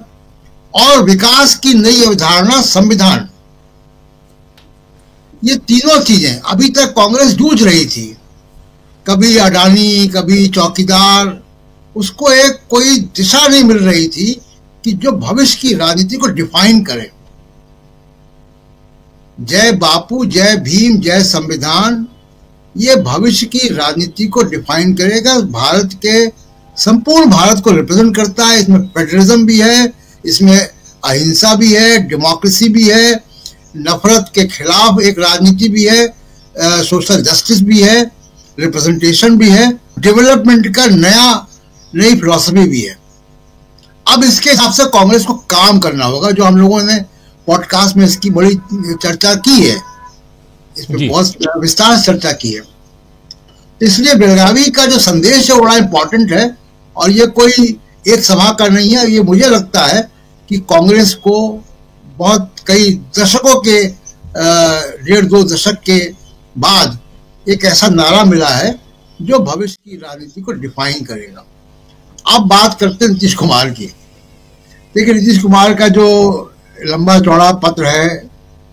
S14: और विकास की नई अवधारणा संविधान। ये तीनों चीजें अभी तक कांग्रेस जूझ रही थी, कभी अडानी, कभी चौकीदार, उसको एक कोई दिशा नहीं मिल रही थी कि जो भविष्य की राजनीति को डिफाइन करे। जय बापू, जय भीम, जय संविधान, ये भविष्य की राजनीति को डिफाइन करेगा। भारत के संपूर्ण भारत को रिप्रेजेंट करता है। इसमें फेडरलिज्म भी है, इसमें अहिंसा भी है, डेमोक्रेसी भी है, नफरत के खिलाफ एक राजनीति भी है, सोशल जस्टिस भी है, रिप्रेजेंटेशन भी है, डेवलपमेंट का नई फिलॉसफी भी है। अब इसके हिसाब से कांग्रेस को काम करना होगा, जो हम लोगों ने पॉडकास्ट में इसकी बड़ी चर्चा की है, इसमें बहुत विस्तार से चर्चा की है। इसलिए बेलगावी का जो संदेश है बड़ा इंपॉर्टेंट है, और ये कोई एक सभा का नहीं है। ये मुझे लगता है कि कांग्रेस को बहुत कई दशकों के 1.5-2 दशक के बाद एक ऐसा नारा मिला है जो भविष्य की राजनीति को डिफाइन करेगा। अब बात करते हैं नीतीश कुमार की। देखिए, नीतीश कुमार का जो लंबा चौड़ा पत्र है,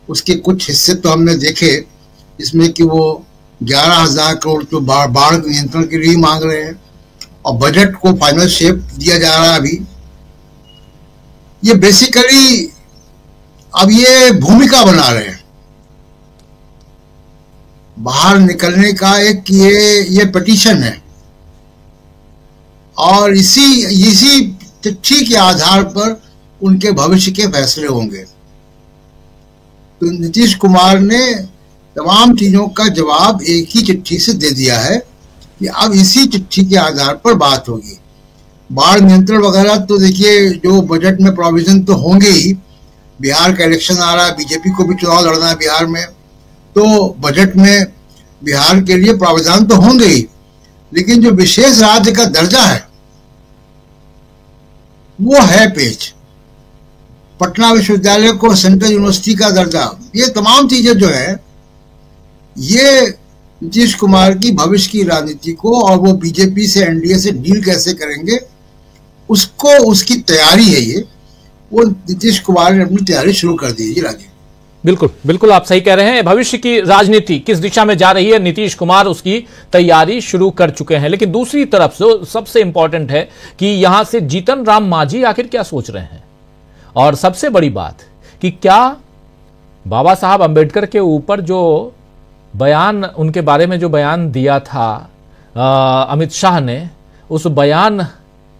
S14: उसके कुछ हिस्से तो हमने देखे, इसमें कि वो 11,000 करोड़ तो बाढ़ नियंत्रण के लिए मांग रहे हैं, और बजट को फाइनल शेप दिया जा रहा है। अभी ये बेसिकली अब ये भूमिका बना रहे हैं बाहर निकलने का, एक ये पिटीशन है, और इसी चिट्ठी के आधार पर उनके भविष्य के फैसले होंगे। तो नीतीश कुमार ने तमाम चीजों का जवाब एक ही चिट्ठी से दे दिया है कि अब इसी चिट्ठी के आधार पर बात होगी। बाढ़ नियंत्रण वगैरह तो देखिए, जो बजट में प्रोविजन तो होंगे ही। बिहार का इलेक्शन आ रहा है, बीजेपी को भी चुनाव लड़ना है बिहार में, तो बजट में बिहार के लिए प्रावधान तो होंगे ही, लेकिन जो विशेष राज्य का दर्जा है वो है पेच। पटना विश्वविद्यालय को सेंट्रल यूनिवर्सिटी का दर्जा, ये तमाम चीजें जो है, ये नीतीश कुमार की भविष्य की राजनीति को, और वो बीजेपी से एनडीए से डील कैसे करेंगे उसको, उसकी तैयारी है ये। वो नीतीश कुमार ने अपनी तैयारी शुरू कर दी है। राजीव,
S2: बिल्कुल बिल्कुल आप सही कह रहे हैं। भविष्य की राजनीति किस दिशा में जा रही है, नीतीश कुमार उसकी तैयारी शुरू कर चुके हैं। लेकिन दूसरी तरफ से सबसे इंपॉर्टेंट है कि यहां से जीतन राम मांझी आखिर क्या सोच रहे हैं, और सबसे बड़ी बात कि क्या बाबा साहब अंबेडकर के ऊपर जो बयान, उनके बारे में जो बयान दिया था अमित शाह ने, उस बयान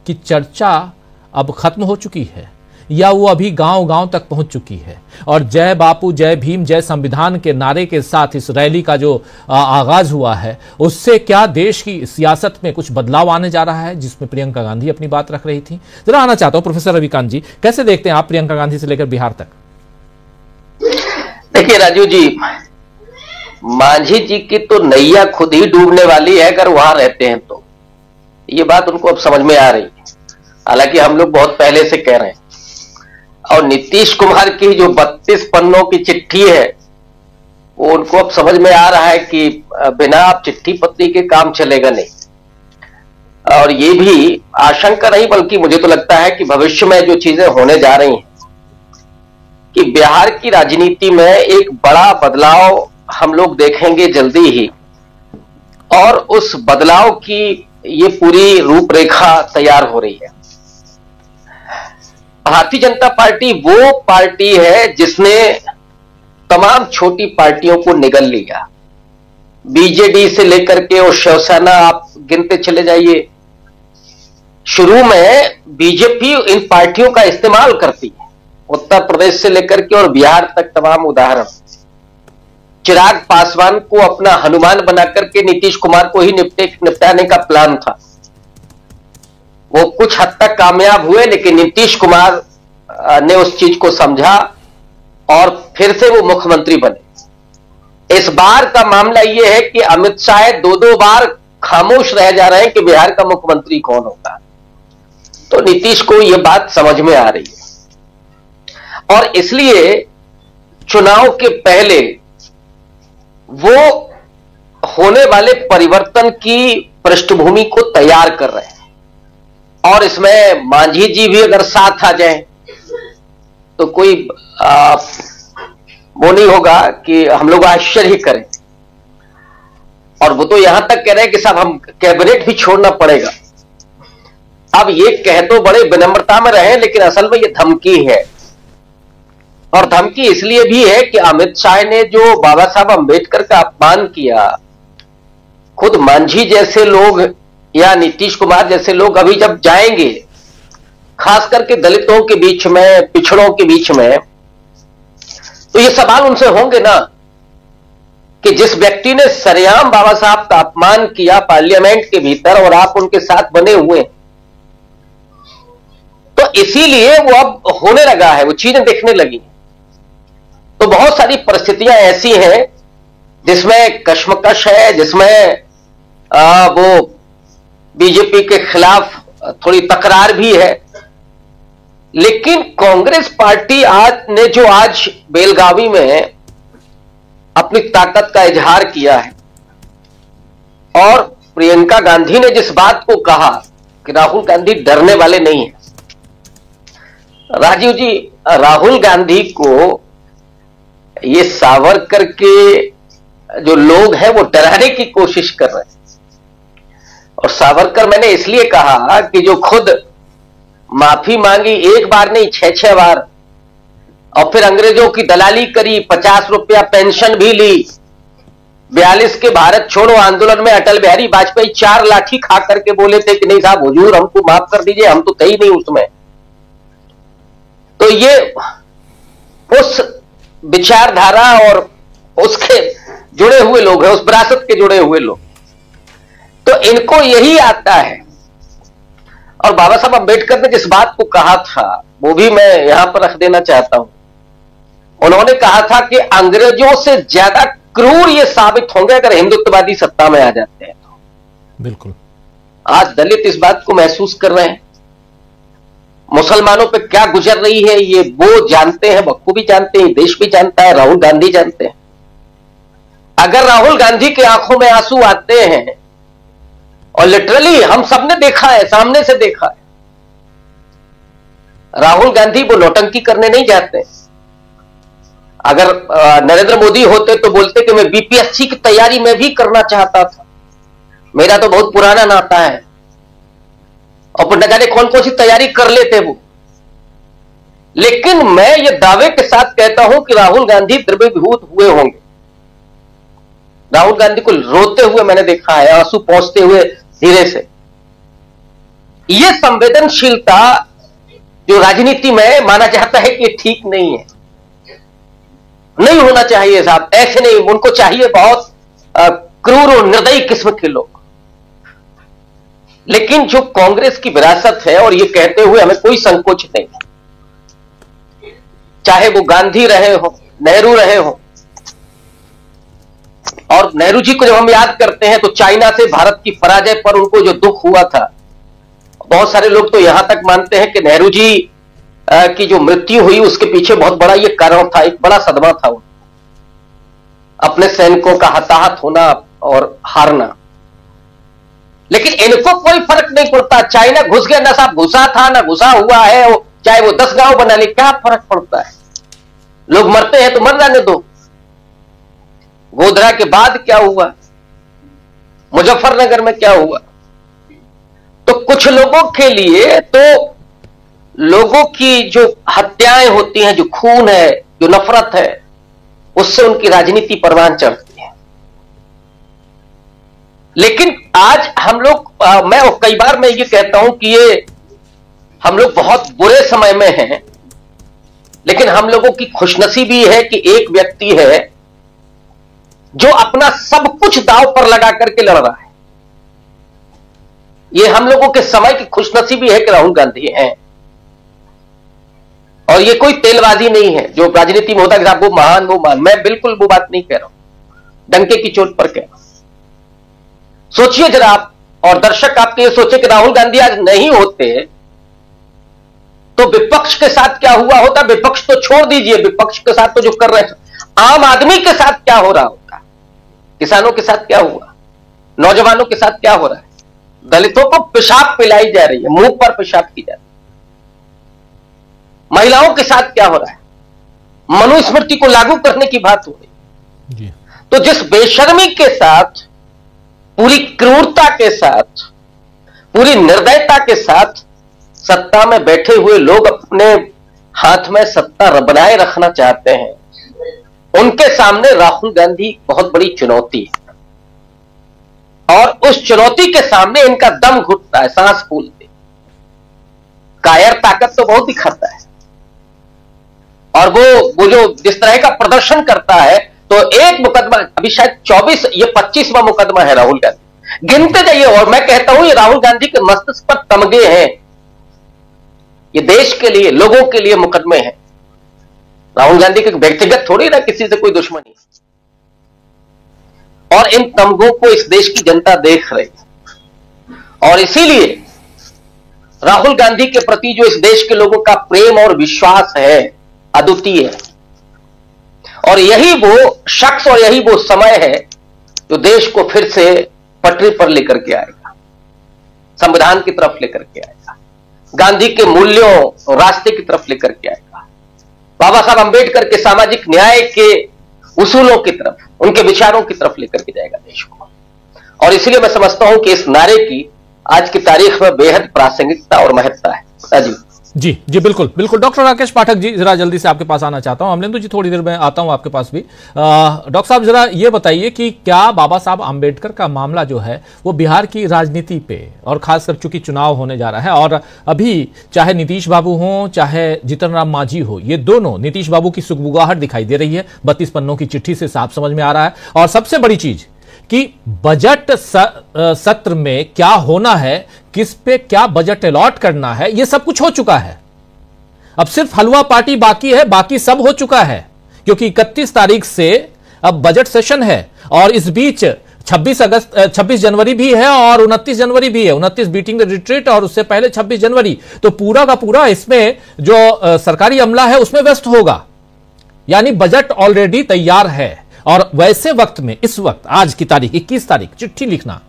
S2: की चर्चा अब खत्म हो चुकी है, या वो अभी गांव गांव तक पहुंच चुकी है। और जय बापू, जय भीम, जय संविधान के नारे के साथ इस रैली का जो आगाज हुआ है, उससे क्या देश की सियासत में कुछ बदलाव आने जा रहा है, जिसमें प्रियंका गांधी अपनी बात रख रही थी। जरा आना चाहता हूं प्रोफेसर रविकांत जी, कैसे देखते हैं आप प्रियंका गांधी से लेकर बिहार तक?
S15: देखिए राजू जी, मांझी जी की तो नैया खुद ही डूबने वाली है अगर वहां रहते हैं तो। ये बात उनको अब समझ में आ रही है, हालांकि हम लोग बहुत पहले से कह रहे हैं। और नीतीश कुमार की जो 32 पन्नों की चिट्ठी है, वो उनको अब समझ में आ रहा है कि बिना आप चिट्ठी पत्री के काम चलेगा नहीं। और ये भी आशंका नहीं, बल्कि मुझे तो लगता है कि भविष्य में जो चीजें होने जा रही हैं, कि बिहार की राजनीति में एक बड़ा बदलाव हम लोग देखेंगे जल्दी ही, और उस बदलाव की ये पूरी रूपरेखा तैयार हो रही है। भारतीय जनता पार्टी वो पार्टी है जिसने तमाम छोटी पार्टियों को निगल लिया, बीजेडी से लेकर के और शिवसेना, आप गिनते चले जाइए। शुरू में बीजेपी इन पार्टियों का इस्तेमाल करती है, उत्तर प्रदेश से लेकर के और बिहार तक तमाम उदाहरण। चिराग पासवान को अपना हनुमान बनाकर के नीतीश कुमार को ही निपटाने का प्लान था। वो कुछ हद तक कामयाब हुए, लेकिन नीतीश कुमार ने उस चीज को समझा और फिर से वो मुख्यमंत्री बने। इस बार का मामला ये है कि अमित शाह 2-2 बार खामोश रह जा रहे हैं कि बिहार का मुख्यमंत्री कौन होगा। तो नीतीश को ये बात समझ में आ रही है, और इसलिए चुनाव के पहले वो होने वाले परिवर्तन की पृष्ठभूमि को तैयार कर रहे हैं। और इसमें मांझी जी भी अगर साथ आ जाएं तो कोई वो नहीं होगा कि हम लोग आश्चर्य करें। और वो तो यहां तक कह रहे हैं कि साहब हम कैबिनेट भी छोड़ना पड़ेगा। अब ये कह तो बड़े विनम्रता में रहे, लेकिन असल में ये धमकी है। और धमकी इसलिए भी है कि अमित शाह ने जो बाबा साहब अंबेडकर का अपमान किया, खुद मांझी जैसे लोग या नीतीश कुमार जैसे लोग अभी जब जाएंगे, खास करके दलितों के बीच में, पिछड़ों के बीच में, तो ये सवाल उनसे होंगे ना कि जिस व्यक्ति ने सरेआम बाबा साहब का अपमान किया पार्लियामेंट के भीतर और आप उनके साथ बने हुए, तो इसीलिए वो अब होने लगा है, वो चीजें देखने लगी। तो बहुत सारी परिस्थितियां ऐसी हैं जिसमें कश्मकश है, जिसमें वो बीजेपी के खिलाफ थोड़ी तकरार भी है। लेकिन कांग्रेस पार्टी आज बेलगावी में अपनी ताकत का इजहार किया है, और प्रियंका गांधी ने जिस बात को कहा कि राहुल गांधी डरने वाले नहीं है, राजीव जी, राहुल गांधी को ये सावरकर के जो लोग हैं वो डराने की कोशिश कर रहे हैं। और सावरकर मैंने इसलिए कहा कि जो खुद माफी मांगी, एक बार नहीं 6-6 बार, और फिर अंग्रेजों की दलाली करी, 50 रुपया पेंशन भी ली, 42 के भारत छोड़ो आंदोलन में अटल बिहारी वाजपेयी 4 लाठी खा करके बोले थे कि नहीं साहब हुजूर हमको माफ कर दीजिए, हम तो थे ही नहीं उसमें। तो ये उस विचारधारा और उसके जुड़े हुए लोग हैं, उस विरासत के जुड़े हुए लोग, तो इनको यही आता है। और बाबा साहब अंबेडकर ने जिस बात को कहा था वो भी मैं यहां पर रख देना चाहता हूं। उन्होंने कहा था कि अंग्रेजों से ज्यादा क्रूर ये साबित होंगे अगर हिंदुत्ववादी सत्ता में आ जाते हैं।
S2: बिल्कुल।
S15: आज दलित इस बात को महसूस कर रहे हैं, मुसलमानों पे क्या गुजर रही है ये वो जानते हैं, बखूबी जानते हैं, देश भी जानता है, राहुल गांधी जानते हैं। अगर राहुल गांधी की आंखों में आंसू आते हैं, और लिटरली हम सबने देखा है, सामने से देखा है, राहुल गांधी वो नौटंकी करने नहीं जाते। अगर नरेंद्र मोदी होते तो बोलते कि मैं बीपीएससी की तैयारी में भी करना चाहता था, मेरा तो बहुत पुराना नाता है, और न जाने कौन कौन सी तैयारी कर लेते वो। लेकिन मैं ये दावे के साथ कहता हूं कि राहुल गांधी द्रवीभूत हुए होंगे। राहुल गांधी को रोते हुए मैंने देखा है, आंसू पहुंचते हुए धीरे से। यह संवेदनशीलता जो राजनीति में माना जाता है कि ठीक नहीं है, नहीं होना चाहिए साहब, ऐसे नहीं, उनको चाहिए बहुत क्रूर और निर्दयी किस्म के लोग। लेकिन जो कांग्रेस की विरासत है, और ये कहते हुए हमें कोई संकोच नहीं, चाहे वो गांधी रहे हो, नेहरू रहे हो, और नेहरू जी को जब हम याद करते हैं तो चाइना से भारत की पराजय पर उनको जो दुख हुआ था, बहुत सारे लोग तो यहां तक मानते हैं कि नेहरू जी की जो मृत्यु हुई उसके पीछे बहुत बड़ा ये कारण था, एक बड़ा सदमा था अपने सैनिकों का हताहत होना और हारना। लेकिन इनको कोई फर्क नहीं पड़ता, चाइना घुस गया ना साहब, घुसा था ना घुसा हुआ है, चाहे वो 10 गांव बना ले, क्या फर्क पड़ता है, लोग मरते हैं तो मर जाने दो। गोधरा के बाद क्या हुआ, मुजफ्फरनगर में क्या हुआ। तो कुछ लोगों के लिए तो लोगों की जो हत्याएं होती हैं, जो खून है, जो नफरत है, उससे उनकी राजनीति परवान चढ़ती है। लेकिन आज हम लोग मैं कई बार मैं ये कहता हूं कि ये हम लोग बहुत बुरे समय में हैं, लेकिन हम लोगों की खुशनसीबी है कि एक व्यक्ति है जो अपना सब कुछ दांव पर लगा करके लड़ रहा है। ये हम लोगों के समय की खुशनसीबी है कि राहुल गांधी हैं, और ये कोई तेलबाजी नहीं है जो राजनीति में होता है कि साहब वो महान। मैं बिल्कुल वो बात नहीं कह रहा हूं, डंके की चोट पर कह रहा हूं। सोचिए जरा आप, और दर्शक आपके ये सोचे कि राहुल गांधी आज नहीं होते तो विपक्ष के साथ क्या हुआ होता। विपक्ष तो छोड़ दीजिए, विपक्ष के साथ तो जो कर रहे हैं, आम आदमी के साथ क्या हो रहा होता, किसानों के साथ क्या हुआ, नौजवानों के साथ क्या हो रहा है, दलितों को पेशाब पिलाई जा रही है, मुंह पर पेशाब की जा रही है, महिलाओं के साथ क्या हो रहा है, मनुस्मृति को लागू करने की बात हो रही। तो जिस बेशर्मी के साथ, पूरी क्रूरता के साथ, पूरी निर्दयता के साथ सत्ता में बैठे हुए लोग अपने हाथ में सत्ता बनाए रखना चाहते हैं, उनके सामने राहुल गांधी बहुत बड़ी चुनौती है। और उस चुनौती के सामने इनका दम घुटता है, सांस फूलती। कायर ताकत तो बहुत दिखाता है, और वो जो जिस तरह का प्रदर्शन करता है, तो एक मुकदमा अभी शायद 24, ये 25वां मुकदमा है राहुल गांधी, गिनते जाइए। और मैं कहता हूं ये राहुल गांधी के मस्तिष्क पर तमगे हैं, ये देश के लिए, लोगों के लिए मुकदमे हैं। राहुल गांधी के व्यक्तिगत थोड़ी ना किसी से कोई दुश्मनी, और इन तमगों को इस देश की जनता देख रही है। और इसीलिए राहुल गांधी के प्रति जो इस देश के लोगों का प्रेम और विश्वास है, अद्वितीय है। और यही वो शख्स और यही वो समय है जो देश को फिर से पटरी पर लेकर के आएगा, संविधान की तरफ लेकर के आएगा, गांधी के मूल्यों और रास्ते की तरफ लेकर के आएगा, बाबा साहब अंबेडकर के सामाजिक न्याय के उसूलों की तरफ, उनके विचारों की तरफ लेकर के जाएगा देश को। और इसलिए मैं समझता हूं कि इस नारे की आज की तारीख में बेहद प्रासंगिकता और महत्ता है। राजीव
S2: जी जी, बिल्कुल बिल्कुल। डॉक्टर राकेश पाठक जी, जरा जल्दी से आपके पास आना चाहता हूं। अमलेंदु जी, थोड़ी देर में आता हूं आपके पास भी। डॉक्टर साहब, जरा ये बताइए कि क्या बाबा साहब आंबेडकर का मामला जो है वो बिहार की राजनीति पे, और खासकर चूंकि चुनाव होने जा रहा है, और अभी चाहे नीतीश बाबू हो चाहे जीतन राम मांझी हो, ये दोनों, नीतीश बाबू की सुगबुगाहट दिखाई दे रही है 32 पन्नों की चिट्ठी से साफ समझ में आ रहा है। और सबसे बड़ी चीज कि बजट सत्र में क्या होना है, किस पे क्या बजट अलॉट करना है, यह सब कुछ हो चुका है। अब सिर्फ हलवा पार्टी बाकी है, बाकी सब हो चुका है, क्योंकि 31 तारीख से अब बजट सेशन है। और इस बीच 26 जनवरी भी है और 29 जनवरी भी है, 29 बीटिंग द रिट्रीट और उससे पहले 26 जनवरी। तो पूरा का पूरा इसमें जो सरकारी अमला है उसमें व्यस्त होगा, यानी बजट ऑलरेडी तैयार है। और वैसे वक्त में, इस वक्त आज की तारीख 21 तारीख, चिट्ठी लिखना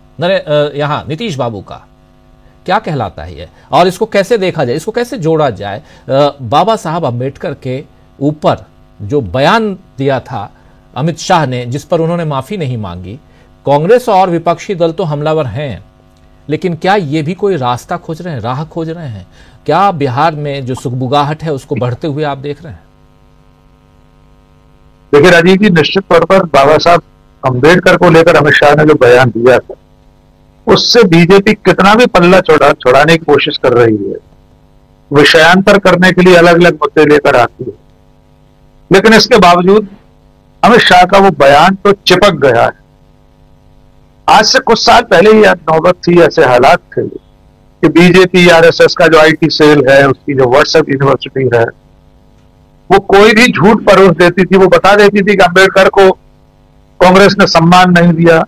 S2: यहां नीतीश बाबू का क्या कहलाता है ये, और इसको कैसे देखा जाए, इसको कैसे जोड़ा जाए बाबा साहब अंबेडकर के ऊपर जो बयान दिया था अमित शाह ने, जिस पर उन्होंने माफी नहीं मांगी। कांग्रेस और विपक्षी दल तो हमलावर हैं, लेकिन क्या ये भी कोई रास्ता खोज रहे हैं, राह खोज रहे हैं? क्या बिहार में जो सुगबुगाहट है उसको बढ़ते हुए आप देख रहे हैं?
S12: देखिए राजीव जी, निश्चित तौर पर बाबा साहब अंबेडकर को लेकर अमित शाह ने जो बयान दिया था, उससे बीजेपी कितना भी पल्ला छुड़ाने की कोशिश कर रही है, विषयांतर करने के लिए अलग अलग मुद्दे लेकर आती है, लेकिन इसके बावजूद अमित शाह का वो बयान तो चिपक गया है। आज से कुछ साल पहले ही नौबत थी, ऐसे हालात थे कि बीजेपी आरएसएस का जो आईटी सेल है, उसकी जो व्हाट्सएप यूनिवर्सिटी है, वो कोई भी झूठ परोस देती थी। वो बता देती थी कि अंबेडकर को कांग्रेस ने सम्मान नहीं दिया,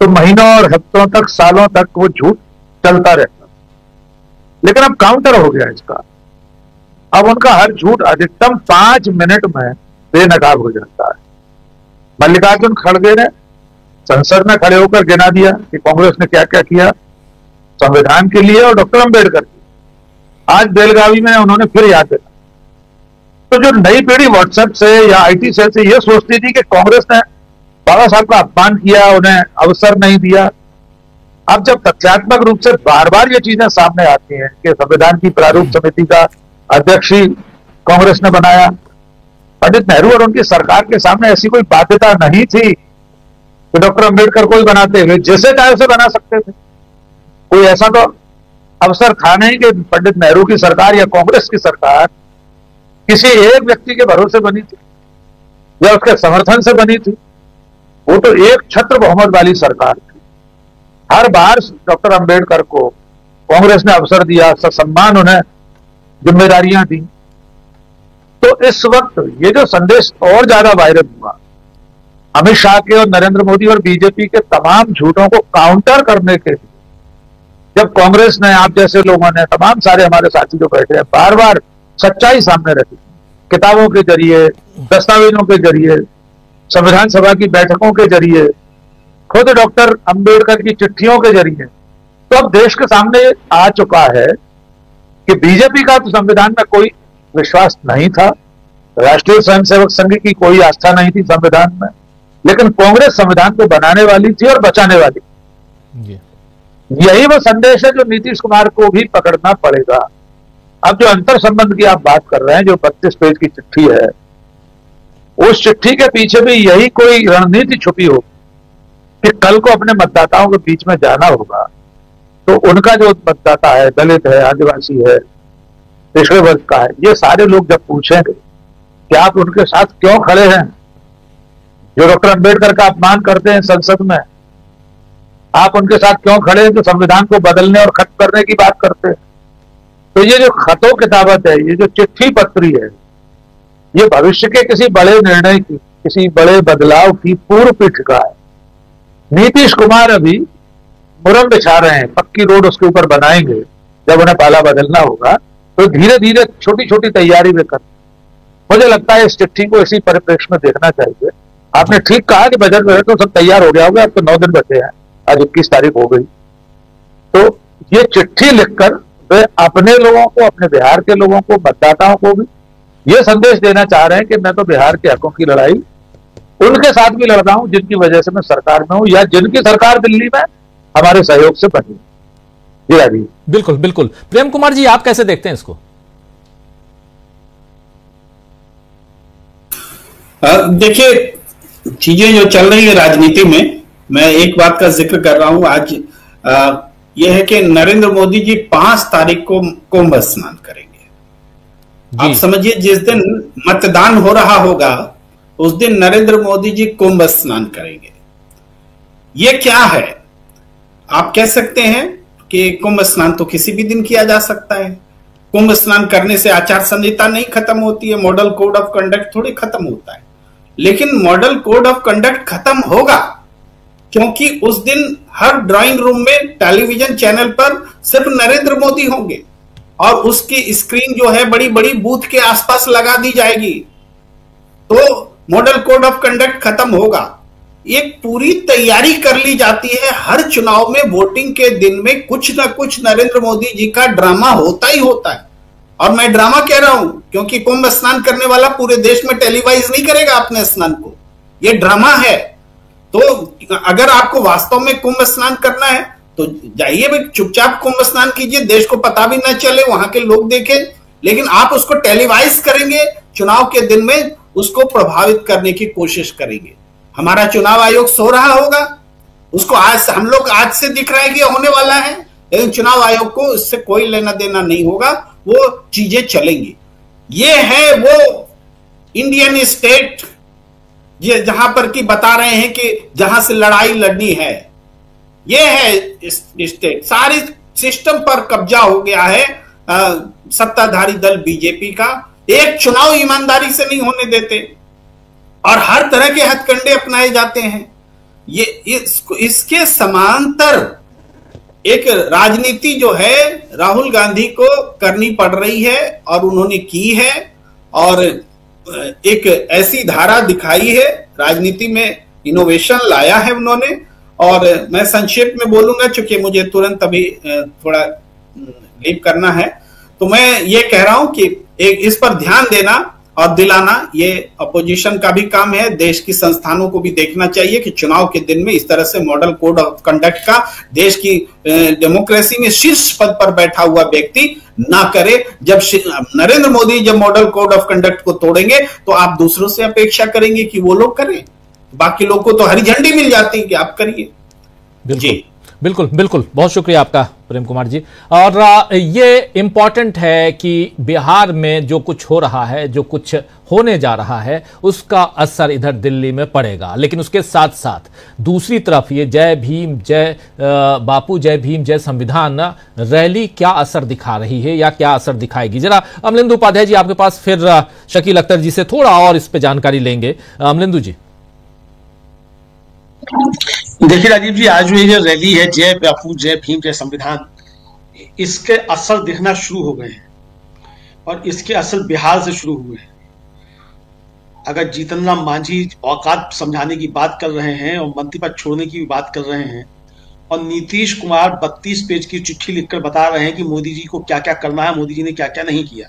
S12: तो महीनों और हफ्तों तक, सालों तक वो झूठ चलता रहता। लेकिन अब काउंटर हो गया इसका। अब उनका हर झूठ अधिकतम 5 मिनट में बेनकाब हो जाता है। मल्लिकार्जुन खड़गे ने संसद में खड़े होकर गिना दिया कि कांग्रेस ने क्या क्या किया संविधान के लिए और डॉक्टर अंबेडकर के। आज बेलगावी में उन्होंने फिर याद दिया। तो जो नई पीढ़ी व्हाट्सएप से या आईटी सेल से यह सोचती थी कि कांग्रेस ने बाबा साहब का अपमान किया, उन्हें अवसर नहीं दिया, अब जब तथ्यात्मक रूप से बार बार ये चीजें सामने आती हैं कि संविधान की प्रारूप समिति का अध्यक्ष ही कांग्रेस ने बनाया, पंडित नेहरू और उनकी सरकार के सामने ऐसी कोई बाध्यता नहीं थी कि डॉक्टर अंबेडकर को ही बनाते हुए जिसे चाहे उसे बना सकते थे। कोई ऐसा तो अवसर था नहीं कि पंडित नेहरू की सरकार या कांग्रेस की सरकार किसी एक व्यक्ति के भरोसे बनी थी या उसके समर्थन से बनी थी। वो तो एक छत्र बहुमत वाली सरकार थी। हर बार डॉक्टर अंबेडकर को कांग्रेस ने अवसर दिया, सम्मान उन्हें जिम्मेदारियां दी। तो इस वक्त ये जो संदेश और ज्यादा वायरल हुआ, अमित शाह के और नरेंद्र मोदी और बीजेपी के तमाम झूठों को काउंटर करने के लिए जब कांग्रेस ने, आप जैसे लोगों ने, तमाम सारे हमारे साथी जो बैठे हैं, बार बार सच्चाई सामने रखी, किताबों के जरिए, दस्तावेजों के जरिए, संविधान सभा की बैठकों के जरिए, खुद डॉक्टर अंबेडकर की चिट्ठियों के जरिए, तो अब देश के सामने आ चुका है कि बीजेपी का तो संविधान में कोई विश्वास नहीं था, राष्ट्रीय स्वयंसेवक संघ की कोई आस्था नहीं थी संविधान में, लेकिन कांग्रेस संविधान को बनाने वाली थी और बचाने वाली थी। यही वो संदेश है जो नीतीश कुमार को भी पकड़ना पड़ेगा। अब जो अंतर संबंध की आप बात कर रहे हैं, जो 32 पेज की चिट्ठी है, उस चिट्ठी के पीछे भी यही कोई रणनीति छुपी हो कि कल को अपने मतदाताओं के बीच में जाना होगा तो उनका जो मतदाता है, दलित है, आदिवासी है, पिछड़े वर्ग का है, ये सारे लोग जब पूछेंगे कि आप उनके साथ क्यों खड़े हैं, जो डॉक्टर अंबेडकर का अपमान करते हैं संसद में, आप उनके साथ क्यों खड़े हैं जो संविधान को बदलने और खत्म करने की बात करते हैं। तो ये जो खतों किताबत है, ये जो चिट्ठी पत्री है, ये भविष्य के किसी बड़े निर्णय की, किसी बड़े बदलाव की पूर्व पीठिका है। नीतीश कुमार अभी मुरम बिछा रहे हैं, पक्की रोड उसके ऊपर बनाएंगे, जब उन्हें पाला बदलना होगा तो धीरे धीरे छोटी छोटी तैयारी भी कर। मुझे लगता है इस चिट्ठी को इसी परिप्रेक्ष्य में देखना चाहिए। आपने ठीक कहा कि बजट में तो सब तैयार हो गया होगा, अब तो 9 दिन बचे हैं, आज 21 तारीख हो गई। तो ये चिट्ठी लिखकर वे अपने लोगों को, अपने बिहार के लोगों को, मतदाताओं को भी ये संदेश देना चाह रहे हैं कि मैं तो बिहार के हकों की लड़ाई उनके साथ भी लड़ रहा हूं जिनकी वजह से मैं सरकार में हूं, या जिनकी सरकार दिल्ली में हमारे सहयोग से बनी। जी राजीव,
S2: बिल्कुल बिल्कुल। प्रेम कुमार जी, आप कैसे देखते हैं इसको?
S13: देखिए, चीजें जो चल रही है राजनीति में, मैं एक बात का जिक्र कर रहा हूं। आज यह है कि नरेंद्र मोदी जी 5 तारीख को कुंभ स्नान करेंगे। आप समझिए, जिस दिन मतदान हो रहा होगा उस दिन नरेंद्र मोदी जी कुंभ स्नान करेंगे। ये क्या है? आप कह सकते हैं कि कुंभ स्नान तो किसी भी दिन किया जा सकता है। कुंभ स्नान करने से आचार संहिता नहीं खत्म होती है, मॉडल कोड ऑफ कंडक्ट थोड़ी खत्म होता है। लेकिन मॉडल कोड ऑफ कंडक्ट खत्म होगा क्योंकि उस दिन हर ड्राइंग रूम में टेलीविजन चैनल पर सिर्फ नरेंद्र मोदी होंगे और उसकी स्क्रीन जो है बड़ी बड़ी बूथ के आसपास लगा दी जाएगी। तो मॉडल कोड ऑफ कंडक्ट खत्म होगा। एक पूरी तैयारी कर ली जाती है। हर चुनाव में वोटिंग के दिन में कुछ ना कुछ नरेंद्र मोदी जी का ड्रामा होता ही होता है। और मैं ड्रामा कह रहा हूं क्योंकि कुंभ स्नान करने वाला पूरे देश में टेलीवाइज नहीं करेगा अपने स्नान को, यह ड्रामा है। तो अगर आपको वास्तव में कुंभ स्नान करना है तो जाइए भाई, चुपचाप कुंभ स्नान कीजिए, देश को पता भी ना चले, वहां के लोग देखें। लेकिन आप उसको टेलीवाइज करेंगे, चुनाव के दिन में उसको प्रभावित करने की कोशिश करेंगे। हमारा चुनाव आयोग सो रहा होगा, उसको आज हम लोग आज से दिख रहा है कि होने वाला है, लेकिन चुनाव आयोग को इससे कोई लेना देना नहीं होगा, वो चीजें चलेंगी। ये है वो इंडियन स्टेट जहां पर कि बता रहे हैं कि जहां से लड़ाई लड़नी है, ये है स्टेट। सारी सिस्टम पर कब्जा हो गया है सत्ताधारी दल बीजेपी का। एक चुनाव ईमानदारी से नहीं होने देते और हर तरह के हथकंडे अपनाए जाते हैं। ये इसके समांतर एक राजनीति जो है राहुल गांधी को करनी पड़ रही है और उन्होंने की है, और एक ऐसी धारा दिखाई है, राजनीति में इनोवेशन लाया है उन्होंने। और मैं संक्षेप में बोलूंगा क्योंकि मुझे तुरंत अभी थोड़ा लीव करना है, तो मैं ये कह रहा हूं कि एक इस पर ध्यान देना और दिलाना ये अपोजिशन का भी काम है। देश की संस्थानों को भी देखना चाहिए कि चुनाव के दिन में इस तरह से मॉडल कोड ऑफ कंडक्ट का देश की डेमोक्रेसी में शीर्ष पद पर बैठा हुआ व्यक्ति ना करे। जब नरेंद्र मोदी जब मॉडल कोड ऑफ कंडक्ट को तोड़ेंगे तो आप दूसरों से अपेक्षा करेंगे कि वो लोग करें, बाकी लोग को तो हरी झंडी मिल जाती है कि आप करिए।
S2: जी बिल्कुल बिल्कुल, बहुत शुक्रिया आपका प्रेम कुमार जी। और ये इंपॉर्टेंट है कि बिहार में जो कुछ हो रहा है, जो कुछ होने जा रहा है, उसका असर इधर दिल्ली में पड़ेगा। लेकिन उसके साथ साथ दूसरी तरफ ये जय भीम, जय बापू, जय भीम, जय संविधान रैली क्या असर दिखा रही है या क्या असर दिखाएगी? जरा अमलेंदु उपाध्याय जी आपके पास, फिर शकील अख्तर जी से थोड़ा और इस पे जानकारी लेंगे। अमलेंदु जी।
S1: देखिए राजीव जी, आज जो ये रैली है जय बापू, जय भीम, जय संविधान, इसके असर दिखना शुरू हो गए हैं और इसके असर बिहार से शुरू हुए हैं। अगर जीतन राम मांझी औकात समझाने की बात कर रहे हैं और मंत्री पद छोड़ने की भी बात कर रहे हैं और नीतीश कुमार 32 पेज की चिट्ठी लिखकर बता रहे हैं कि मोदी जी को क्या क्या करना है, मोदी जी ने क्या क्या नहीं किया,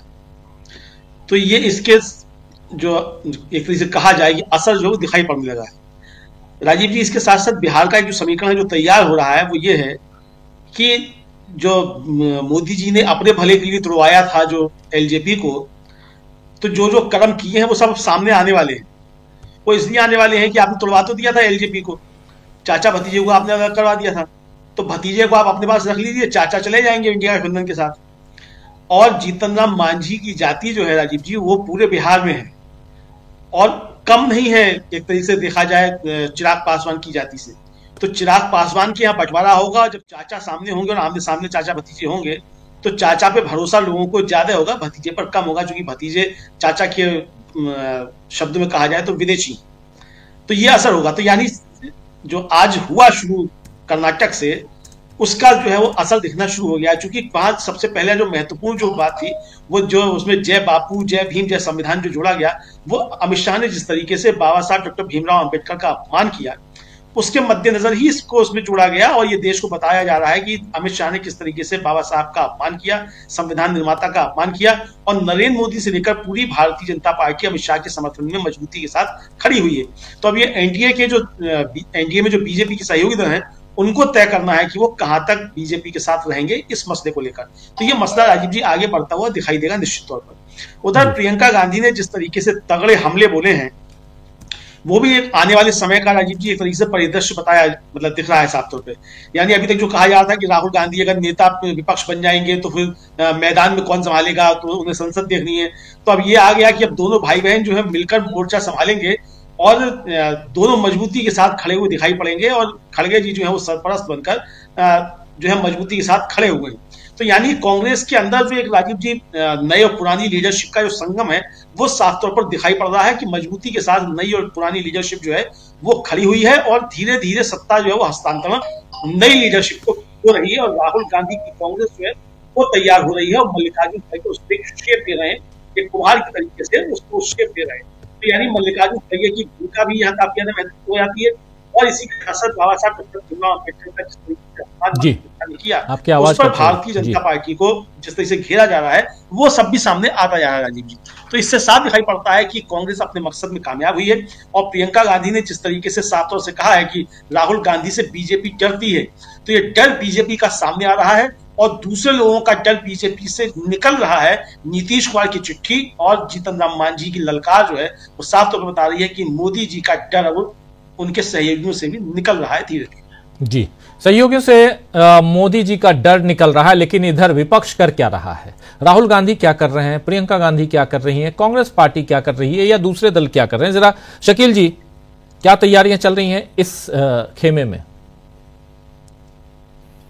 S1: तो ये इसके जो एक तरीके से कहा जाए कि असर जो दिखाई पड़ने लगा है। राजीव जी, इसके साथ साथ बिहार का एक जो समीकरण है जो तैयार हो रहा है वो ये है कि जो मोदी जी ने अपने भले के लिए तुड़वाया था जो एलजेपी को, तो जो जो कर्म किए हैं वो सब सामने आने वाले हैं। वो इसलिए आने वाले हैं कि आपने तुड़वा तो दिया था एलजेपी को, चाचा भतीजे को आपने अलग करवा दिया था, तो भतीजे को आप अपने पास रख लीजिए, चाचा चले जाएंगे इंडिया गठबंधन के साथ। और जीतन राम मांझी की जाति जो है राजीव जी, वो पूरे बिहार में है और कम नहीं है एक तरीके से देखा जाए चिराग पासवान की जाति से। तो चिराग पासवान के यहाँ बंटवारा होगा, जब चाचा सामने होंगे और आमने सामने चाचा भतीजे होंगे तो चाचा पे भरोसा लोगों को ज्यादा होगा, भतीजे पर कम होगा, क्योंकि भतीजे चाचा के शब्द में कहा जाए तो विदेशी। तो ये असर होगा। तो यानी जो आज हुआ शुरू कर्नाटक से, उसका जो है वो असर दिखना शुरू हो गया, क्योंकि वहां सबसे पहले जो महत्वपूर्ण जो बात थी वो जो उसमें जय बापू जय भीम जय संविधान जो जोड़ा गया, वो अमित शाह ने जिस तरीके से बाबा साहब डॉक्टर भीमराव अंबेडकर का अपमान किया, उसके मद्देनजर ही इसको उसमें जोड़ा गया। और ये देश को बताया जा रहा है कि अमित शाह ने किस तरीके से बाबा साहब का अपमान किया, संविधान निर्माता का अपमान किया, और नरेंद्र मोदी से लेकर पूरी भारतीय जनता पार्टी अमित शाह के समर्थन में मजबूती के साथ खड़ी हुई है। तो अब ये एनडीए में जो बीजेपी के सहयोगी दल हैं, उनको तय करना है कि वो कहां तक बीजेपी के साथ रहेंगे इस मसले को लेकर। तो ये मसला राजीव जी आगे बढ़ता हुआ दिखाई देगा निश्चित तौर पर। उधर प्रियंका गांधी ने जिस तरीके से तगड़े हमले बोले हैं, वो भी एक आने वाले समय का राजीव जी एक तरीके से परिदृश्य बताया, मतलब दिख रहा है साफ तौर पे। यानी अभी तक जो कहा जा रहा था कि राहुल गांधी अगर नेता विपक्ष बन जाएंगे तो फिर मैदान में कौन संभालेगा, तो उन्हें संसद देखनी है। तो अब ये आ गया कि अब दोनों भाई बहन जो है मिलकर मोर्चा संभालेंगे और दोनों मजबूती के साथ खड़े हुए दिखाई पड़ेंगे, और खड़गे जी जो है वो सरपरस्त बनकर जो है मजबूती के साथ खड़े हुए। तो यानी कांग्रेस के अंदर जो एक राजीव जी नई और पुरानी लीडरशिप का जो संगम है, वो साफ तौर पर दिखाई पड़ रहा है कि मजबूती के साथ नई और पुरानी लीडरशिप जो है वो खड़ी हुई है, और धीरे धीरे सत्ता जो है वो हस्तांतरण नई लीडरशिप को हो रही है, और राहुल गांधी की कांग्रेस जो है वो तैयार हो रही है, और मल्लिकार्जुन खड़गे को उसको शेप दे रहे हैं, एक कुम्हार के तरीके से उसको शेप दे रहे हैं। तो यानी मल्लिकार्जुन खड़गे की भूमिका भी यहाँ काफी ज्यादा महत्वपूर्ण हो जाती है, और इसी के साथ बाबा साहब डॉक्टर भीमराव अम्बेडकर का जिस तरीके से किया,
S2: आपकी आवाज
S1: उस पर भारतीय जनता पार्टी को जिस तरीके से घेरा जा रहा है, वो सब भी सामने आता जा रहा है राजीव जी। तो इससे साफ दिखाई पड़ता है कि कांग्रेस अपने मकसद में कामयाब हुई है, और प्रियंका गांधी ने जिस तरीके से साफ तौर से कहा है कि राहुल गांधी से बीजेपी डरती है, तो ये डर बीजेपी का सामने आ रहा है, और दूसरे लोगों का डर बीजेपी से निकल रहा है। नीतीश कुमार की चिट्ठी और जीतन राम मांझी की ललकार जो है वो साफ तौर पर बता रही है कि मोदी जी का डर अब उनके सहयोगियों से भी निकल रहा है धीरे धीरे।
S2: जी, सहयोगियों से मोदी जी का डर निकल रहा है, लेकिन इधर विपक्ष कर क्या रहा है? राहुल गांधी क्या कर रहे हैं, प्रियंका गांधी क्या कर रही हैं, कांग्रेस पार्टी क्या कर रही है, या दूसरे दल क्या कर रहे हैं? जरा शकील जी, क्या तैयारियां चल रही हैं इस खेमे में?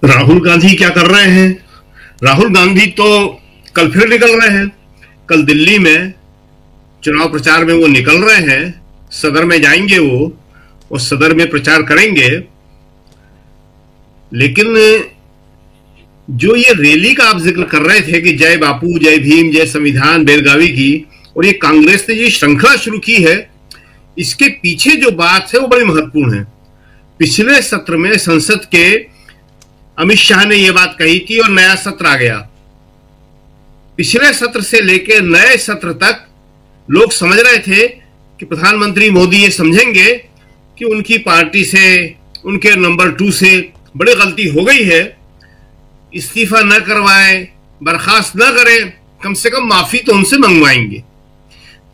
S11: राहुल गांधी क्या कर रहे हैं? राहुल गांधी तो कल फिर निकल रहे हैं। कल दिल्ली में चुनाव प्रचार में वो निकल रहे हैं, सदर में जाएंगे वो, और सदर में प्रचार करेंगे। लेकिन जो ये रैली का आप जिक्र कर रहे थे कि जय बापू जय भीम जय संविधान बेलगावी की, और ये कांग्रेस ने जो श्रृंखला शुरू की है, इसके पीछे जो बात है वो बड़ी महत्वपूर्ण है। पिछले सत्र में संसद के अमित शाह ने यह बात कही थी, और नया सत्र आ गया। पिछले सत्र से लेकर नए सत्र तक लोग समझ रहे थे कि प्रधानमंत्री मोदी ये समझेंगे कि उनकी पार्टी से, उनके नंबर 2 से बड़ी गलती हो गई है, इस्तीफा न करवाएं, बर्खास्त न करें, कम से कम माफी तो उनसे मंगवाएंगे।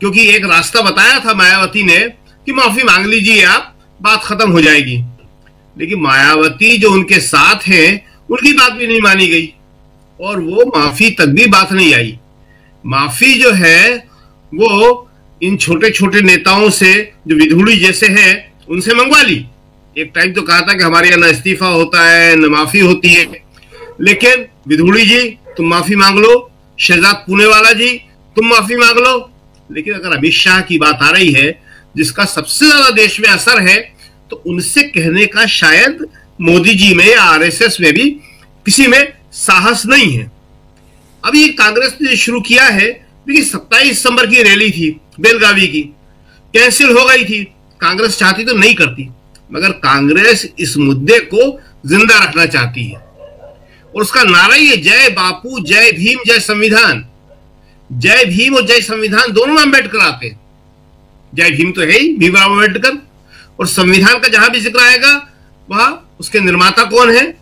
S11: क्योंकि एक रास्ता बताया था मायावती ने कि माफी मांग लीजिए आप, बात खत्म हो जाएगी। लेकिन मायावती जो उनके साथ हैं, उनकी बात भी नहीं मानी गई, और वो माफी तक भी बात नहीं आई। माफी जो है वो इन छोटे छोटे नेताओं से, जो विधुड़ी जैसे हैं, उनसे मंगवा ली। एक टाइम तो कहा था कि हमारे यहाँ न इस्तीफा होता है न माफी होती है, लेकिन विधुड़ी जी तुम माफी मांग लो, शहजाद पूनेवाला जी तुम माफी मांग लो। लेकिन अगर अमित शाह की बात आ रही है, जिसका सबसे ज्यादा देश में असर है, तो उनसे कहने का शायद मोदी जी में या आरएसएस में भी किसी में साहस नहीं है। अभी कांग्रेस ने शुरू किया है, देखिए 27 दिसंबर की रैली थी बेलगावी की, कैंसिल हो गई थी। कांग्रेस चाहती तो नहीं करती, मगर कांग्रेस इस मुद्दे को जिंदा रखना चाहती है, और उसका नारा ही है जय बापू जय भीम जय संविधान। जय भीम और जय संविधान दोनों में अम्बेडकर आते हैं। जय भीम तो है ही भीमराव अम्बेडकर, और संविधान का जहां भी जिक्र आएगा वहां उसके निर्माता कौन है,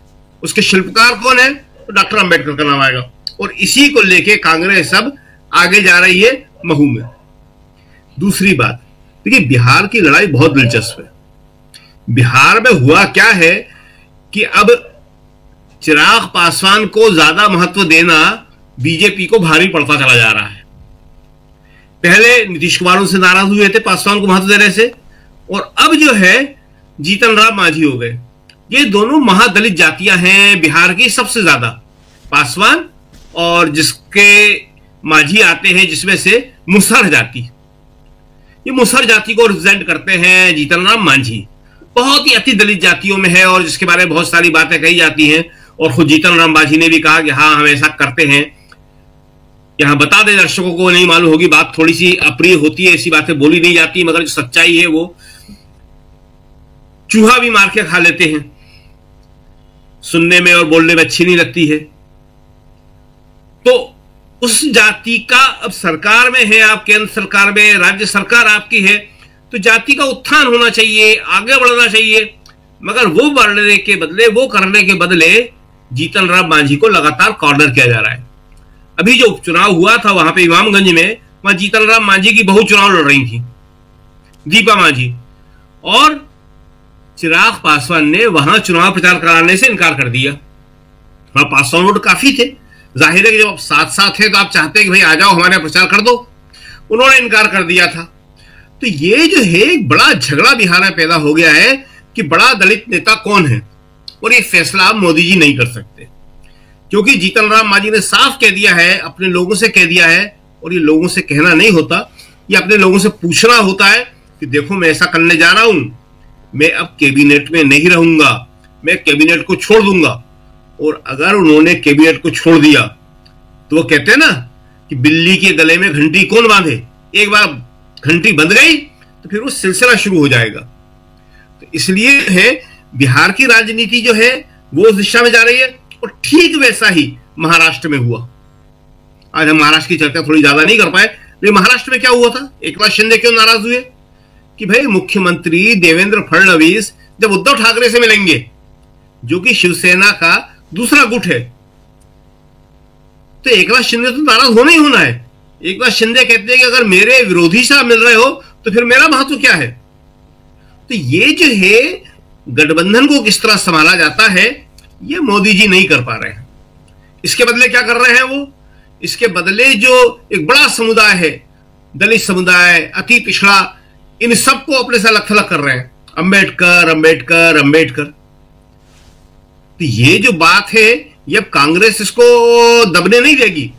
S11: उसके शिल्पकार कौन है, तो डॉक्टर अंबेडकर का नाम आएगा। और इसी को लेके कांग्रेस अब आगे जा रही है महू में। दूसरी बात, देखिए बिहार की लड़ाई बहुत दिलचस्प है। बिहार में हुआ क्या है कि अब चिराग पासवान को ज्यादा महत्व देना बीजेपी को भारी पड़ता चला जा रहा है। पहले नीतीश कुमार उनसे नाराज हुए थे पासवान को महत्व देने से, और अब जो है जीतन राम मांझी हो गए। ये दोनों महादलित जातियां हैं बिहार की सबसे ज्यादा, पासवान और जिसके मांझी आते हैं जिसमें से मुसहर जाति। ये मुसहर जाति को रिप्रेजेंट करते हैं जीतन राम मांझी। बहुत ही अति दलित जातियों में है और जिसके बारे में बहुत सारी बातें कही जाती हैं, और खुद जीतन राम मांझी ने भी कहा कि हाँ हम ऐसा करते हैं। यहां बता दें दर्शकों को, नहीं मालूम होगी, बात थोड़ी सी अप्रिय होती है, ऐसी बातें बोली नहीं जाती, मगर जो सच्चाई है वो चूहा भी मार के खा लेते हैं, सुनने में और बोलने में अच्छी नहीं लगती है। तो उस जाति का अब सरकार में है आप, केंद्र सरकार में, राज्य सरकार आपकी है, तो जाति का उत्थान होना चाहिए, आगे बढ़ना चाहिए, मगर वो बढ़ने के बदले, वो करने के बदले जीतन राम मांझी को लगातार कॉर्नर किया जा रहा है। अभी जो उपचुनाव हुआ था वहां पे इमामगंज में, वहां जीतन राम मांझी की बहू चुनाव लड़ रही थी, दीपा मांझी, और चिराग पासवान ने वहां चुनाव प्रचार कराने से इनकार कर दिया। वहां पासवान वोट काफी थे, जाहिर है कि जब आप साथ साथ है तो आप चाहते हैं कि भाई आ जाओ हमारे प्रचार कर दो, उन्होंने इनकार कर दिया था। तो ये जो है एक बड़ा झगड़ा बिहार में पैदा हो गया है कि बड़ा दलित नेता कौन है, और ये फैसला आप मोदी जी नहीं कर सकते, क्योंकि जीतन राम मांझी ने साफ कह दिया है, अपने लोगों से कह दिया है, और ये लोगों से कहना नहीं होता, ये अपने लोगों से पूछना होता है कि देखो मैं ऐसा करने जा रहा हूं, मैं अब कैबिनेट में नहीं रहूंगा, मैं कैबिनेट को छोड़ दूंगा। और अगर उन्होंने कैबिनेट को छोड़ दिया तो वो कहते हैं ना कि बिल्ली के गले में घंटी कौन बांधे, एक बार घंटी बंध गई तो फिर वो सिलसिला शुरू हो जाएगा। तो इसलिए है बिहार की राजनीति जो है वो उस दिशा में जा रही है, और ठीक वैसा ही महाराष्ट्र में हुआ। आज हम महाराष्ट्र की चर्चा थोड़ी ज्यादा नहीं कर पाए, लेकिन महाराष्ट्र में क्या हुआ था, एकनाथ शिंदे क्यों नाराज हुए कि भाई मुख्यमंत्री देवेंद्र फडणवीस जब उद्धव ठाकरे से मिलेंगे, जो कि शिवसेना का दूसरा गुट है, तो एकनाथ शिंदे तो नाराज होना ही होना है। एकनाथ शिंदे कहते हैं कि अगर मेरे विरोधी से मिल रहे हो तो फिर मेरा महत्व क्या है। तो ये जो है गठबंधन को किस तरह संभाला जाता है, ये मोदी जी नहीं कर पा रहे हैं। इसके बदले क्या कर रहे हैं वो, इसके बदले जो एक बड़ा समुदाय है, दलित समुदाय, अति पिछड़ा, इन सबको अपने से अलग थलग कर रहे हैं, अंबेडकर अंबेडकर अंबेडकर। तो ये जो बात है ये अब कांग्रेस इसको दबने नहीं देगी।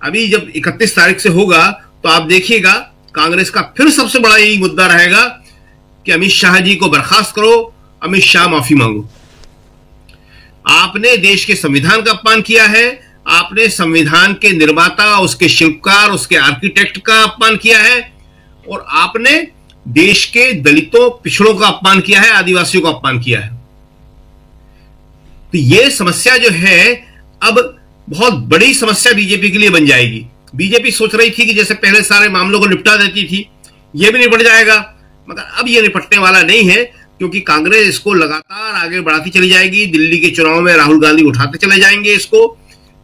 S11: अभी जब 31 तारीख से होगा तो आप देखिएगा कांग्रेस का फिर सबसे बड़ा यही मुद्दा रहेगा कि अमित शाह जी को बर्खास्त करो, अमित शाह माफी मांगो। आपने देश के संविधान का अपमान किया है, आपने संविधान के निर्माता, उसके शिल्पकार, उसके आर्किटेक्ट का अपमान किया है, और आपने देश के दलितों, पिछड़ों का अपमान किया है, आदिवासियों का अपमान किया है। तो ये समस्या जो है अब बहुत बड़ी समस्या बीजेपी के लिए बन जाएगी। बीजेपी सोच रही थी कि जैसे पहले सारे मामलों को निपटा देती थी, ये भी निपट जाएगा, मगर अब ये निपटने वाला नहीं है, क्योंकि कांग्रेस इसको लगातार आगे बढ़ाती चली जाएगी। दिल्ली के चुनाव में राहुल गांधी उठाते चले जाएंगे इसको,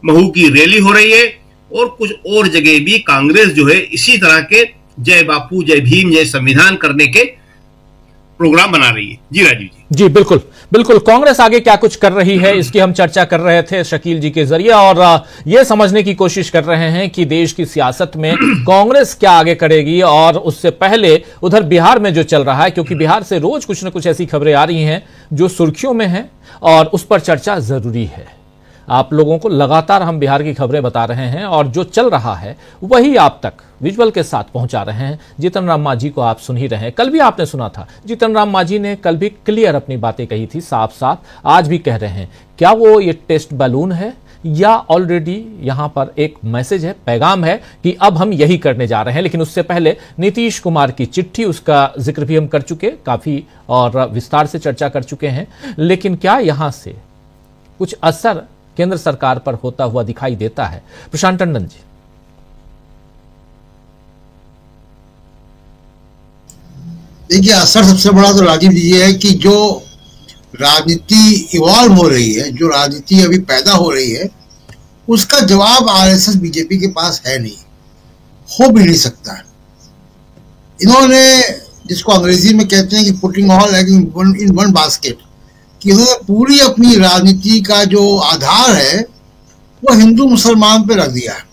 S11: महू की रैली हो रही है, और कुछ और जगह भी कांग्रेस जो है इसी तरह के जय बापू, जय भीम, जय संविधान करने के प्रोग्राम बना रही है। जी राजीव जी।
S2: जी बिल्कुल बिल्कुल, कांग्रेस आगे क्या कुछ कर रही है इसकी हम चर्चा कर रहे थे शकील जी के जरिए, और यह समझने की कोशिश कर रहे हैं कि देश की सियासत में कांग्रेस क्या आगे करेगी। और उससे पहले उधर बिहार में जो चल रहा है, क्योंकि बिहार से रोज कुछ न कुछ ऐसी खबरें आ रही हैं जो सुर्खियों में हैं और उस पर चर्चा जरूरी है। आप लोगों को लगातार हम बिहार की खबरें बता रहे हैं और जो चल रहा है वही आप तक विजुअल के साथ पहुंचा रहे हैं। जीतन राम मांझी को आप सुन ही रहे हैं, कल भी आपने सुना था, जीतन राम मांझी ने कल भी क्लियर अपनी बातें कही थी, साफ साफ आज भी कह रहे हैं। क्या वो ये टेस्ट बैलून है या ऑलरेडी यहां पर एक मैसेज है, पैगाम है कि अब हम यही करने जा रहे हैं। लेकिन उससे पहले नीतीश कुमार की चिट्ठी, उसका जिक्र भी हम कर चुके काफी और विस्तार से चर्चा कर चुके हैं। लेकिन क्या यहां से कुछ असर केंद्र सरकार पर होता हुआ दिखाई देता है? प्रशांत टंडन जी।
S14: देखिए, असर सबसे बड़ा तो राजीव जी ये है कि जो राजनीति इवॉल्व हो रही है, जो राजनीति अभी पैदा हो रही है, उसका जवाब आरएसएस बीजेपी के पास है नहीं, हो भी नहीं सकता है। इन्होंने, जिसको अंग्रेजी में कहते हैं कि putting all egg in one basket, कि इन्होंने पूरी अपनी राजनीति का जो आधार है वो हिंदू मुसलमान पे रख दिया है।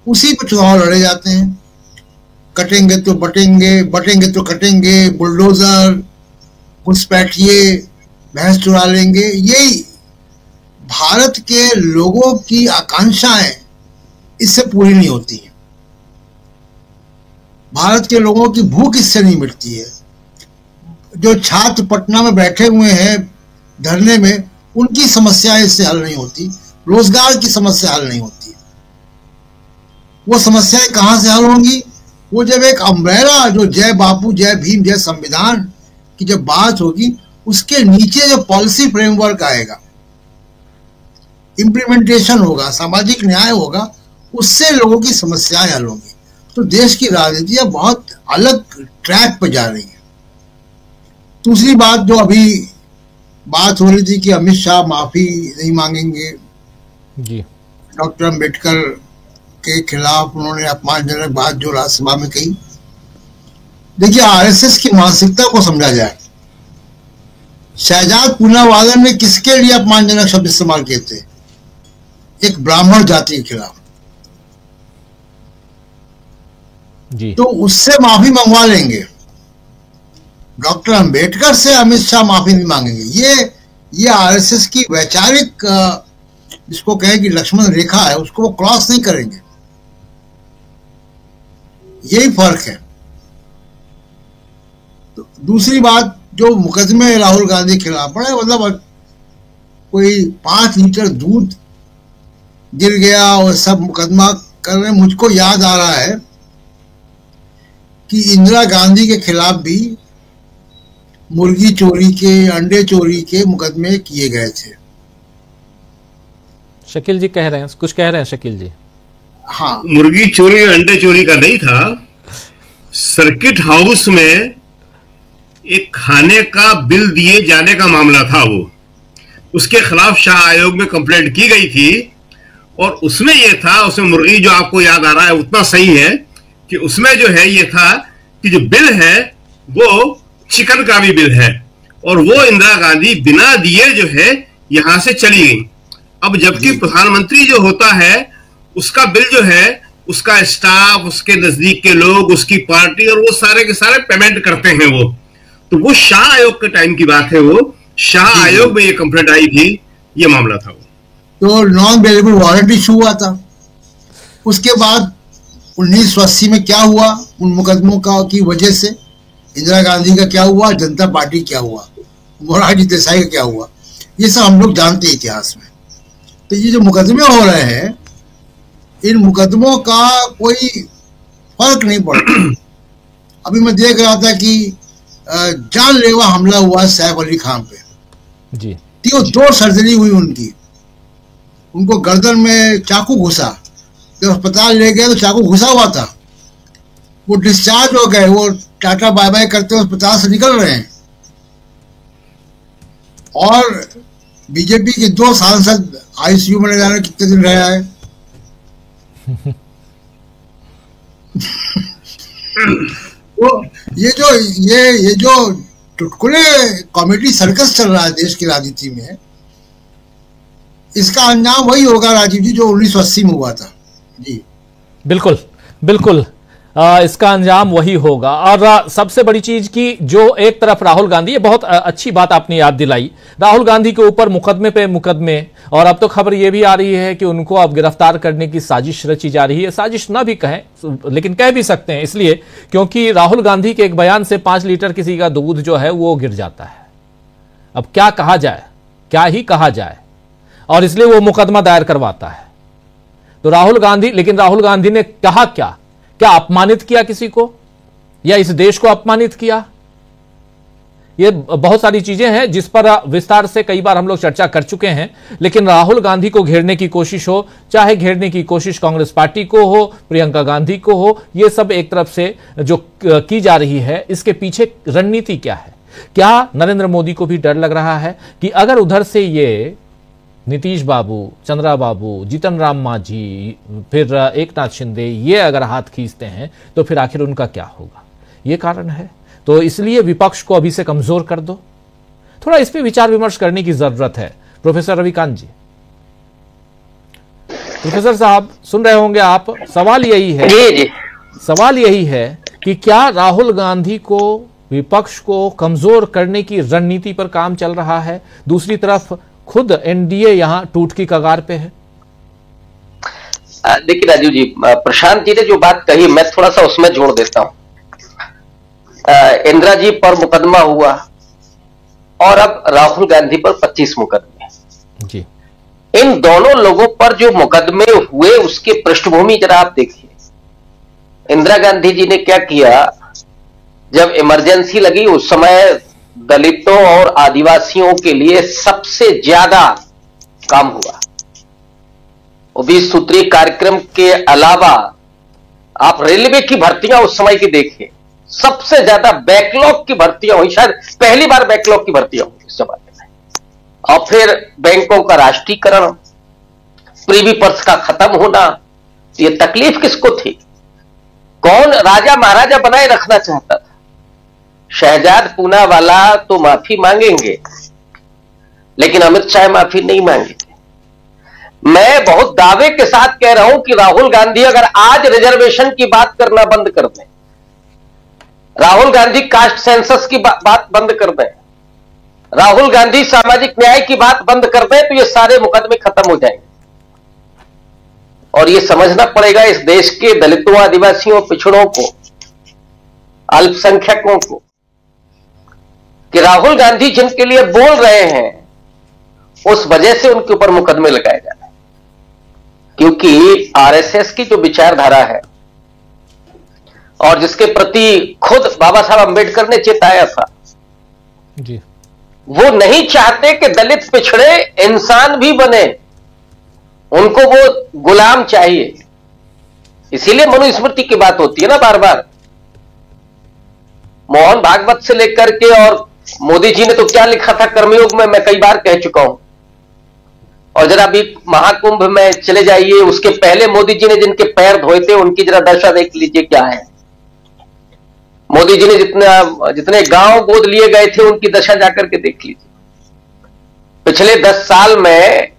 S14: उसी पे चुनाव लड़े जाते हैं, कटेंगे तो बटेंगे, बटेंगे तो कटेंगे, बुलडोजर, घुसपैठिए, भैंस चुरा लेंगे। यही भारत के लोगों की आकांक्षाएं इससे पूरी नहीं होती हैं। भारत के लोगों की भूख इससे नहीं मिटती है। जो छात्र पटना में बैठे हुए हैं धरने में, उनकी समस्याएं इससे हल नहीं होती, रोजगार की समस्या हल नहीं होती। वो समस्याएं कहां से हल होंगी? वो जब एक अम्ब्रेला, जो जय बापू, जय भीम, जय संविधान की जब बात होगी, उसके नीचे जो पॉलिसी फ्रेमवर्क आएगा, इम्प्लीमेंटेशन होगा, सामाजिक न्याय होगा, उससे लोगों की समस्याएं हल होंगी। तो देश की राजनीति अब बहुत अलग ट्रैक पर जा रही है। दूसरी बात जो अभी बात हो रही थी कि अमित शाह माफी नहीं मांगेंगे
S2: जी,
S14: डॉक्टर अम्बेडकर के खिलाफ उन्होंने अपमानजनक बात जो राज्यसभा में कही। देखिए, आरएसएस की मानसिकता को समझा जाए। शहजाद पूनावाला ने किसके लिए अपमानजनक शब्द इस्तेमाल किए थे? एक ब्राह्मण जाति के खिलाफ।
S2: जी।
S14: तो उससे माफी मंगवा लेंगे, डॉक्टर अंबेडकर से अमित शाह माफी नहीं मांगेंगे। ये आरएसएस की वैचारिक, जिसको कहे कि लक्ष्मण रेखा है, उसको वो क्रॉस नहीं करेंगे। यही फर्क है। तो दूसरी बात, जो मुकदमे राहुल गांधी के खिलाफ पड़े, मतलब कोई 5 लीटर दूध गिर गया और सब मुकदमा कर रहे। मुझको याद आ रहा है कि इंदिरा गांधी के खिलाफ भी मुर्गी चोरी के, अंडे चोरी के मुकदमे किए गए थे।
S2: शकील जी कह रहे हैं, कुछ कह रहे हैं शकील जी?
S14: हाँ,
S11: मुर्गी चोरी अंडे चोरी का नहीं था। सर्किट हाउस में एक खाने का बिल दिए जाने का मामला था, वो उसके खिलाफ शाह आयोग में कंप्लेंट की गई थी और उसमें ये था, उसमें मुर्गी जो आपको याद आ रहा है उतना सही है कि उसमें जो है ये था कि जो बिल है वो चिकन का भी बिल है और वो इंदिरा गांधी बिना दिए जो है यहां से चली गई। अब जबकि प्रधानमंत्री जो होता है उसका बिल जो है, उसका स्टाफ, उसके नजदीक के लोग, उसकी पार्टी और वो सारे के सारे पेमेंट करते हैं। वो वो शाह आयोग के टाइम की बात है। वो शाह आयोग में ये कंप्लेंट आई थी, ये मामला था। वो
S14: तो नॉन बेलेबल वारंट इशू हुआ था। उसके बाद 1980 में क्या हुआ, उन मुकदमों का की वजह से इंदिरा गांधी का क्या हुआ, जनता पार्टी क्या हुआ, मोरारजी देसाई का क्या हुआ, ये सब हम लोग जानते हैं इतिहास में। तो ये जो मुकदमे हो रहे हैं, इन मुकदमों का कोई फर्क नहीं पड़ता। अभी मैं देख रहा था कि जानलेवा हमला हुआ सैफ अली खान पे
S2: जी,
S14: 2 सर्जरी हुई उनकी, उनको गर्दन में चाकू घुसा, जब अस्पताल ले गए तो चाकू घुसा हुआ था। वो डिस्चार्ज हो गए, वो टाटा बाय बाय करते हुए अस्पताल से निकल रहे हैं। और बीजेपी के 2 सांसद आईसीयू में जाने कितने दिन रहे हैं। वो ये जो टुटकुले कॉमेडी सर्कस चल रहा है देश की राजनीति में, इसका अंजाम वही होगा राजीव जी जो 1980 में हुआ था। जी
S2: बिल्कुल बिल्कुल, इसका अंजाम वही होगा। और सबसे बड़ी चीज की जो एक तरफ राहुल गांधी, ये बहुत अच्छी बात आपने याद दिलाई, राहुल गांधी के ऊपर मुकदमे पे मुकदमे, और अब तो खबर ये भी आ रही है कि उनको अब गिरफ्तार करने की साजिश रची जा रही है। साजिश ना भी कहें लेकिन कह भी सकते हैं, इसलिए क्योंकि राहुल गांधी के एक बयान से 5 लीटर किसी का दूध जो है वो गिर जाता है। अब क्या कहा जाए, क्या ही कहा जाए, और इसलिए वो मुकदमा दायर करवाता है। तो राहुल गांधी, लेकिन राहुल गांधी ने कहा क्या अपमानित किया किसी को, या इस देश को अपमानित किया? ये बहुत सारी चीजें हैं जिस पर विस्तार से कई बार हम लोग चर्चा कर चुके हैं। लेकिन राहुल गांधी को घेरने की कोशिश हो, चाहे घेरने की कोशिश कांग्रेस पार्टी को हो, प्रियंका गांधी को हो, ये सब एक तरफ से जो की जा रही है, इसके पीछे रणनीति क्या है? क्या नरेंद्र मोदी को भी डर लग रहा है कि अगर उधर से ये नीतीश बाबू, चंद्रा बाबू, जीतन राम मांझी, फिर एकनाथ शिंदे, ये अगर हाथ खींचते हैं तो फिर आखिर उनका क्या होगा? ये कारण है। तो इसलिए विपक्ष को अभी से कमजोर कर दो। थोड़ा इस पे विचार विमर्श करने की जरूरत है। प्रोफेसर रविकांत जी, प्रोफेसर साहब सुन रहे होंगे आप। सवाल यही है कि क्या राहुल गांधी को, विपक्ष को कमजोर करने की रणनीति पर काम चल रहा है? दूसरी तरफ खुद एनडीए यहां टूट की कगार पे है।
S15: देखिए राजीव जी, प्रशांत जी ने जो बात कही मैं थोड़ा सा उसमें जोड़ देता हूं। इंदिरा जी पर मुकदमा हुआ और अब राहुल गांधी पर 25 मुकदमे
S2: जी।
S15: इन दोनों लोगों पर जो मुकदमे हुए उसके पृष्ठभूमि जरा आप देखिए। इंदिरा गांधी जी ने क्या किया, जब इमरजेंसी लगी उस समय दलितों और आदिवासियों के लिए सबसे ज्यादा काम हुआ। 20 सूत्री कार्यक्रम के अलावा आप रेलवे की भर्तियां उस समय की देखिए, सबसे ज्यादा बैकलॉग की भर्तियां हुई, शायद पहली बार बैकलॉग की भर्तियां हुई इस जमाने में। और फिर बैंकों का राष्ट्रीयकरण, प्रीवी पर्स का खत्म होना, ये तकलीफ किसको थी? कौन राजा महाराजा बनाए रखना चाहता था? शहजाद पूनावाला तो माफी मांगेंगे, लेकिन अमित शाह माफी नहीं मांगेंगे। मैं बहुत दावे के साथ कह रहा हूं कि राहुल गांधी अगर आज रिजर्वेशन की बात करना बंद कर दें, राहुल गांधी कास्ट सेंसस की बात बंद कर दें, राहुल गांधी सामाजिक न्याय की बात बंद कर दें, तो ये सारे मुकदमे खत्म हो जाएंगे। और ये समझना पड़ेगा इस देश के दलितों, आदिवासियों, पिछड़ों को, अल्पसंख्यकों को, कि राहुल गांधी जिनके लिए बोल रहे हैं उस वजह से उनके ऊपर मुकदमे लगाए जा रहे हैं। क्योंकि आरएसएस की जो विचारधारा है और जिसके प्रति खुद बाबा साहब अंबेडकर ने चेताया था
S2: जी,
S15: वो नहीं चाहते कि दलित पिछड़े इंसान भी बने, उनको वो गुलाम चाहिए। इसीलिए मनुस्मृति की बात होती है ना बार बार। मोहन भागवत से लेकर के, और मोदी जी ने तो क्या लिखा था कर्मयोग में, मैं कई बार कह चुका हूं। और जरा अभी महाकुंभ में चले जाइए, उसके पहले मोदी जी ने जिनके पैर धोए थे उनकी जरा दशा देख लीजिए क्या है। मोदी जी ने जितने गांव गोद लिए गए थे उनकी दशा जाकर के देख लीजिए। पिछले 10 साल में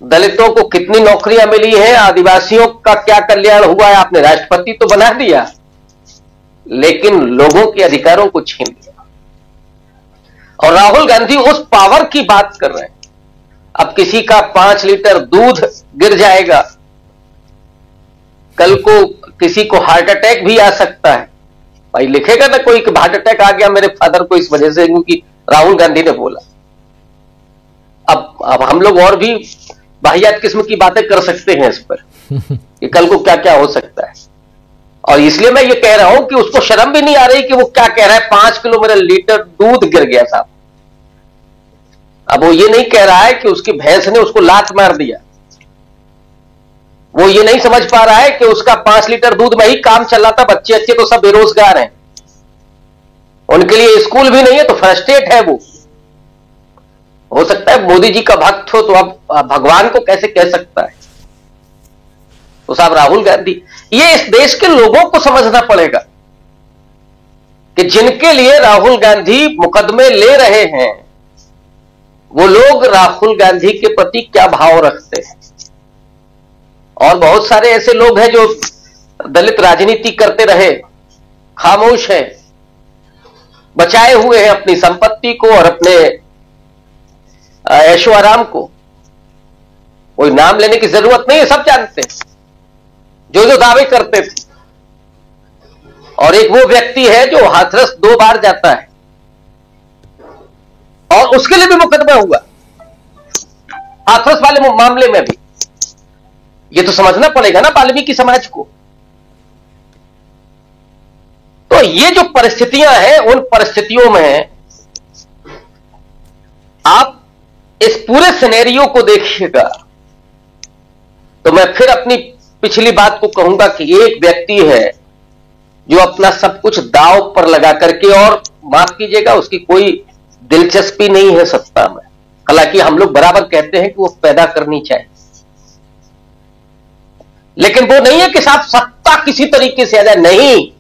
S15: दलितों को कितनी नौकरियां मिली हैं, आदिवासियों का क्या कल्याण हुआ है। आपने राष्ट्रपति तो बना दिया, लेकिन लोगों के अधिकारों को छीन लिया। और राहुल गांधी उस पावर की बात कर रहे हैं। अब किसी का 5 लीटर दूध गिर जाएगा, कल को किसी को हार्ट अटैक भी आ सकता है। भाई लिखेगा ना कोई कि हार्ट अटैक आ गया मेरे फादर को इस वजह से, क्योंकि राहुल गांधी ने बोला। अब हम लोग और भी वाहियात किस्म की बातें कर सकते हैं इस पर कि कल को क्या क्या हो सकता है। और इसलिए मैं ये कह रहा हूं कि उसको शर्म भी नहीं आ रही कि वो क्या कह रहा है, 5 किलो मेरा लीटर दूध गिर गया साहब। अब वो ये नहीं कह रहा है कि उसकी भैंस ने उसको लात मार दिया। वो ये नहीं समझ पा रहा है कि उसका 5 लीटर दूध में ही काम चल रहा था। बच्चे अच्छे तो सब बेरोजगार हैं, उनके लिए स्कूल भी नहीं है, तो फ्रस्ट्रेट है वो। हो सकता है मोदी जी का भक्त हो, तो अब भगवान को कैसे कह सकता है? तो साहब राहुल गांधी, ये इस देश के लोगों को समझना पड़ेगा कि जिनके लिए राहुल गांधी मुकदमे ले रहे हैं, वो लोग राहुल गांधी के प्रति क्या भाव रखते हैं। और बहुत सारे ऐसे लोग हैं जो दलित राजनीति करते रहे, खामोश हैं, बचाए हुए हैं अपनी संपत्ति को और अपने ऐशो आराम को। कोई नाम लेने की जरूरत नहीं है, सब जानते हैं जो जो दावे करते थे। और एक वो व्यक्ति है जो हाथरस 2 बार जाता है और उसके लिए भी मुकदमा हुआ, हाथरस वाले मामले में भी। ये तो समझना पड़ेगा ना वाल्मीकि समाज को। तो ये जो परिस्थितियां हैं, उन परिस्थितियों में आप इस पूरे सिनेरियो को देखिएगा तो मैं फिर अपनी पिछली बात को कहूंगा कि एक व्यक्ति है जो अपना सब कुछ दांव पर लगा करके, और माफ कीजिएगा उसकी कोई दिलचस्पी नहीं है सत्ता में, कला हालांकि हम लोग बराबर कहते हैं कि वो पैदा करनी चाहिए, लेकिन वो नहीं है कि साहब सत्ता किसी तरीके से आ जाए, नहीं,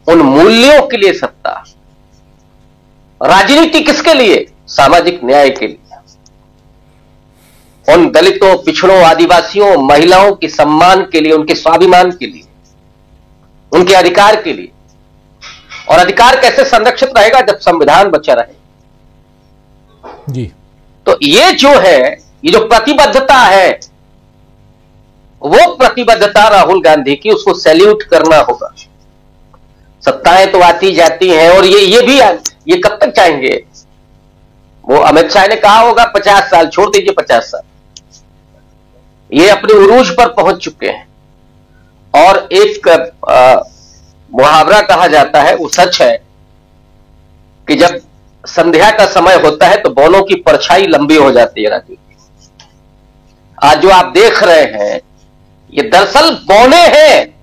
S15: उन मूल्यों के लिए सत्ता। राजनीति किसके लिए? सामाजिक न्याय के लिए, उन दलितों, पिछड़ों, आदिवासियों, महिलाओं के सम्मान के लिए, उनके स्वाभिमान के लिए, उनके अधिकार के लिए। और अधिकार कैसे संरक्षित रहेगा? जब संविधान बचा रहे
S2: जी।
S15: तो ये जो है, ये जो प्रतिबद्धता है, वो प्रतिबद्धता राहुल गांधी की, उसको सैल्यूट करना होगा। सत्ताएं तो आती जाती हैं, और ये भी ये कब तक चाहेंगे? वो अमित शाह ने कहा होगा 50 साल, छोड़ दीजिए 50 साल, ये अपने उरूज पर पहुंच चुके हैं। और एक मुहावरा कहा जाता है, वो सच है, कि जब संध्या का समय होता है तो बौनों की परछाई लंबी हो जाती है राजनीति। आज जो आप देख रहे हैं, ये दरअसल बौने हैं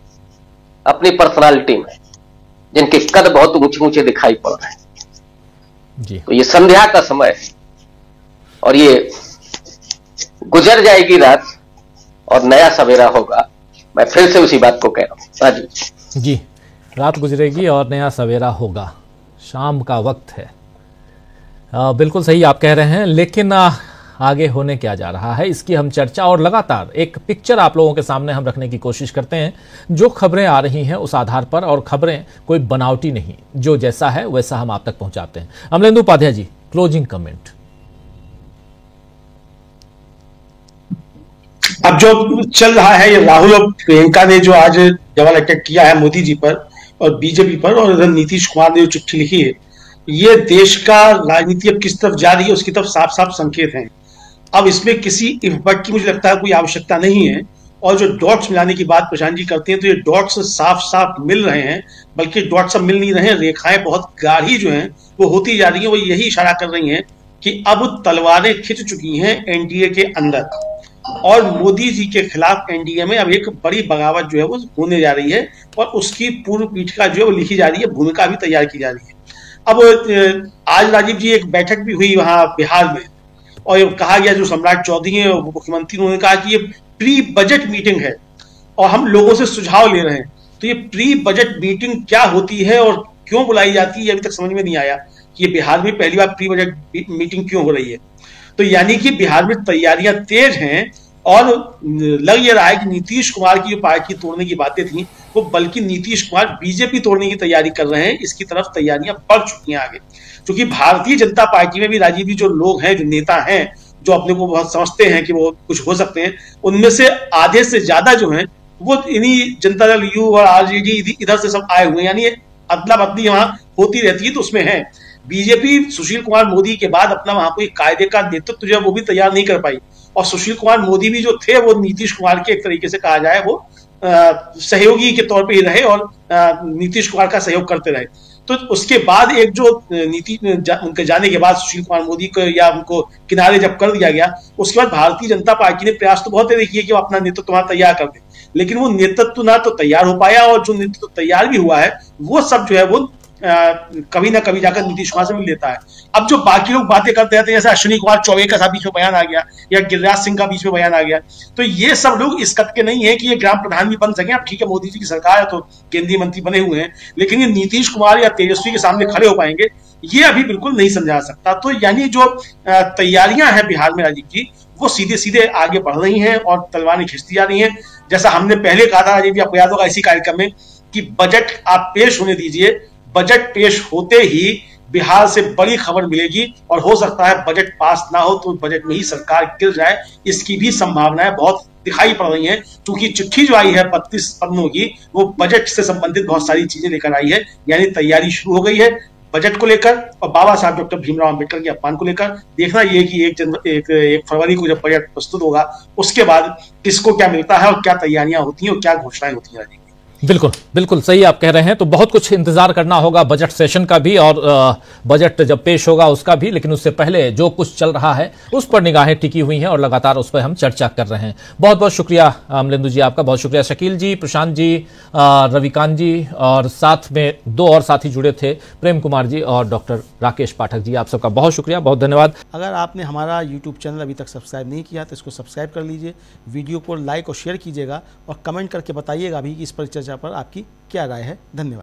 S15: अपनी पर्सनालिटी में, जिनके कद बहुत ऊंचे ऊंचे दिखाई पड़ रहे हैं
S2: जी।
S15: तो ये संध्या का समय है, और ये गुजर जाएगी रात और नया सवेरा होगा। मैं फिर से उसी बात को कह रहा हूं। राजू
S2: जी, रात गुजरेगी और नया सवेरा होगा, शाम का वक्त है। बिल्कुल सही आप कह रहे हैं, लेकिन आगे होने क्या जा रहा है इसकी हम चर्चा और लगातार एक पिक्चर आप लोगों के सामने हम रखने की कोशिश करते हैं। जो खबरें आ रही हैं उस आधार पर, और खबरें कोई बनावटी नहीं, जो जैसा है वैसा हम आप तक पहुंचाते हैं। Amalendu Upadhyay ji, closing comment.
S1: अब जो चल रहा है, ये राहुल और प्रियंका ने जो आज डबल अटैक किया है मोदी जी पर और बीजेपी पर, और इधर नीतीश कुमार ने जो चिट्ठी लिखी है, ये देश का राजनीति अब किस तरफ जा रही है उसकी तरफ साफ साफ संकेत हैं। अब इसमें किसी इफ बट की मुझे लगता है कोई आवश्यकता नहीं है। और जो डॉट्स मिलाने की बात प्रशांत जी करते हैं, तो ये डॉट्स साफ साफ मिल रहे हैं, बल्कि डॉट्स अब मिल नहीं रहे हैं, रेखाएं बहुत गाढ़ी जो हैं वो होती जा रही हैं। वो यही इशारा कर रही हैं कि अब तलवारें खिंच चुकी हैं एनडीए के अंदर, और मोदी जी के खिलाफ एनडीए में अब एक बड़ी बगावत जो है वो होने जा रही है, और उसकी पूर्व पीठिका जो है वो लिखी जा रही है, भूमिका भी तैयार की जा रही है। अब आज राजीव जी एक बैठक भी हुई वहां बिहार में, और ये कहा गया, जो सम्राट चौधरी हैं मुख्यमंत्री, उन्होंने कहा कि ये प्री बजट मीटिंग है और हम लोगों से सुझाव ले रहे हैं। तो ये प्री बजट मीटिंग क्या होती है और क्यों बुलाई जाती है, अभी तक समझ में नहीं आया कि ये बिहार में पहली बार प्री बजट मीटिंग क्यों हो रही है। तो यानी कि बिहार में तैयारियां तेज हैं, और लग ये रहा है कि नीतीश कुमार की जो पार्टी तोड़ने की बातें थी, वो बल्कि नीतीश कुमार बीजेपी तोड़ने की तैयारी कर रहे हैं। इसकी तरफ तैयारियां बढ़ चुकी हैं आगे, क्योंकि भारतीय जनता पार्टी में भी राजीव जी जो लोग हैं, जो नेता हैं, जो अपने को बहुत समझते हैं कि वो कुछ हो सकते हैं, उनमें से आधे से ज्यादा जो हैं वो इन्हीं जनता दल यू और आरजेडी इधर से सब आए हुए हैं। यानी अदला बदली वहां होती रहती है, तो उसमें है। बीजेपी सुशील कुमार मोदी के बाद अपना वहां कोई कायदे का नेतृत्व जो है वो भी तैयार नहीं कर पाई, और सुशील कुमार मोदी भी जो थे वो नीतीश कुमार के एक तरीके से कहा जाए वो सहयोगी के तौर पे ही रहे, और नीतीश कुमार का सहयोग करते रहे। तो उसके बाद एक जो उनके जाने के बाद सुशील कुमार मोदी को या उनको किनारे जब कर दिया गया, उसके बाद भारतीय जनता पार्टी ने प्रयास तो बहुत देखिए कि वो अपना नेतृत्व वहां तैयार कर दे, लेकिन वो नेतृत्व ना तो तैयार हो पाया, और जो नेतृत्व तैयार भी हुआ है वो सब जो है वो कभी ना कभी जाकर नीतीश कुमार से मिल लेता है। अब जो बाकी लोग बातें करते रहते हैं, जैसे अश्विनी कुमार चौबे का बीच में बयान आ गया, या गिरिराज सिंह का बीच में बयान आ गया, तो ये सब लोग इस कद के नहीं है कि ये ग्राम प्रधान भी बन सके। अब ठीक है, मोदी जी की सरकार है तो केंद्रीय मंत्री बने हुए हैं, लेकिन ये नीतीश कुमार या तेजस्वी के सामने खड़े हो पाएंगे, ये अभी बिल्कुल नहीं समझा सकता। तो यानी जो तैयारियां हैं बिहार में राजीव जी, वो सीधे सीधे आगे बढ़ रही हैं और तलवारें खिंचती जा रही हैं। जैसा हमने पहले कहा था राजीव जी, आपको याद होगा इसी कार्यक्रम में, कि बजट आप पेश होने दीजिए, बजट पेश होते ही बिहार से बड़ी खबर मिलेगी, और हो सकता है बजट पास ना हो तो बजट में ही सरकार गिर जाए, इसकी भी संभावनाएं बहुत दिखाई पड़ रही हैं। क्योंकि चिट्ठी जो आई है 32 पन्नों की, वो बजट से संबंधित बहुत सारी चीजें लेकर आई है, यानी तैयारी शुरू हो गई है बजट को लेकर, और बाबा साहब डॉक्टर भीमराव अंबेडकर के अपमान को लेकर। देखना ये कि 1 फरवरी को जब बजट प्रस्तुत होगा, उसके बाद किसको क्या मिलता है और क्या तैयारियां होती हैं और क्या घोषणाएं होती हैं।
S2: बिल्कुल बिल्कुल सही आप कह रहे हैं। तो बहुत कुछ इंतजार करना होगा बजट सेशन का भी और बजट जब पेश होगा उसका भी, लेकिन उससे पहले जो कुछ चल रहा है उस पर निगाहें टिकी हुई हैं और लगातार उस पर हम चर्चा कर रहे हैं। बहुत बहुत शुक्रिया अमलेंदु जी, आपका बहुत शुक्रिया। शकील जी, प्रशांत जी, रविकांत जी और साथ में 2 और साथी जुड़े थे, प्रेम कुमार जी और डॉक्टर राकेश पाठक जी, आप सबका बहुत शुक्रिया, बहुत धन्यवाद।
S1: अगर आपने हमारा यूट्यूब चैनल अभी तक सब्सक्राइब नहीं किया तो इसको सब्सक्राइब कर लीजिए, वीडियो को लाइक और शेयर कीजिएगा और कमेंट करके बताइएगा भी कि इस पर चर्चा पर आपकी क्या राय है। धन्यवाद।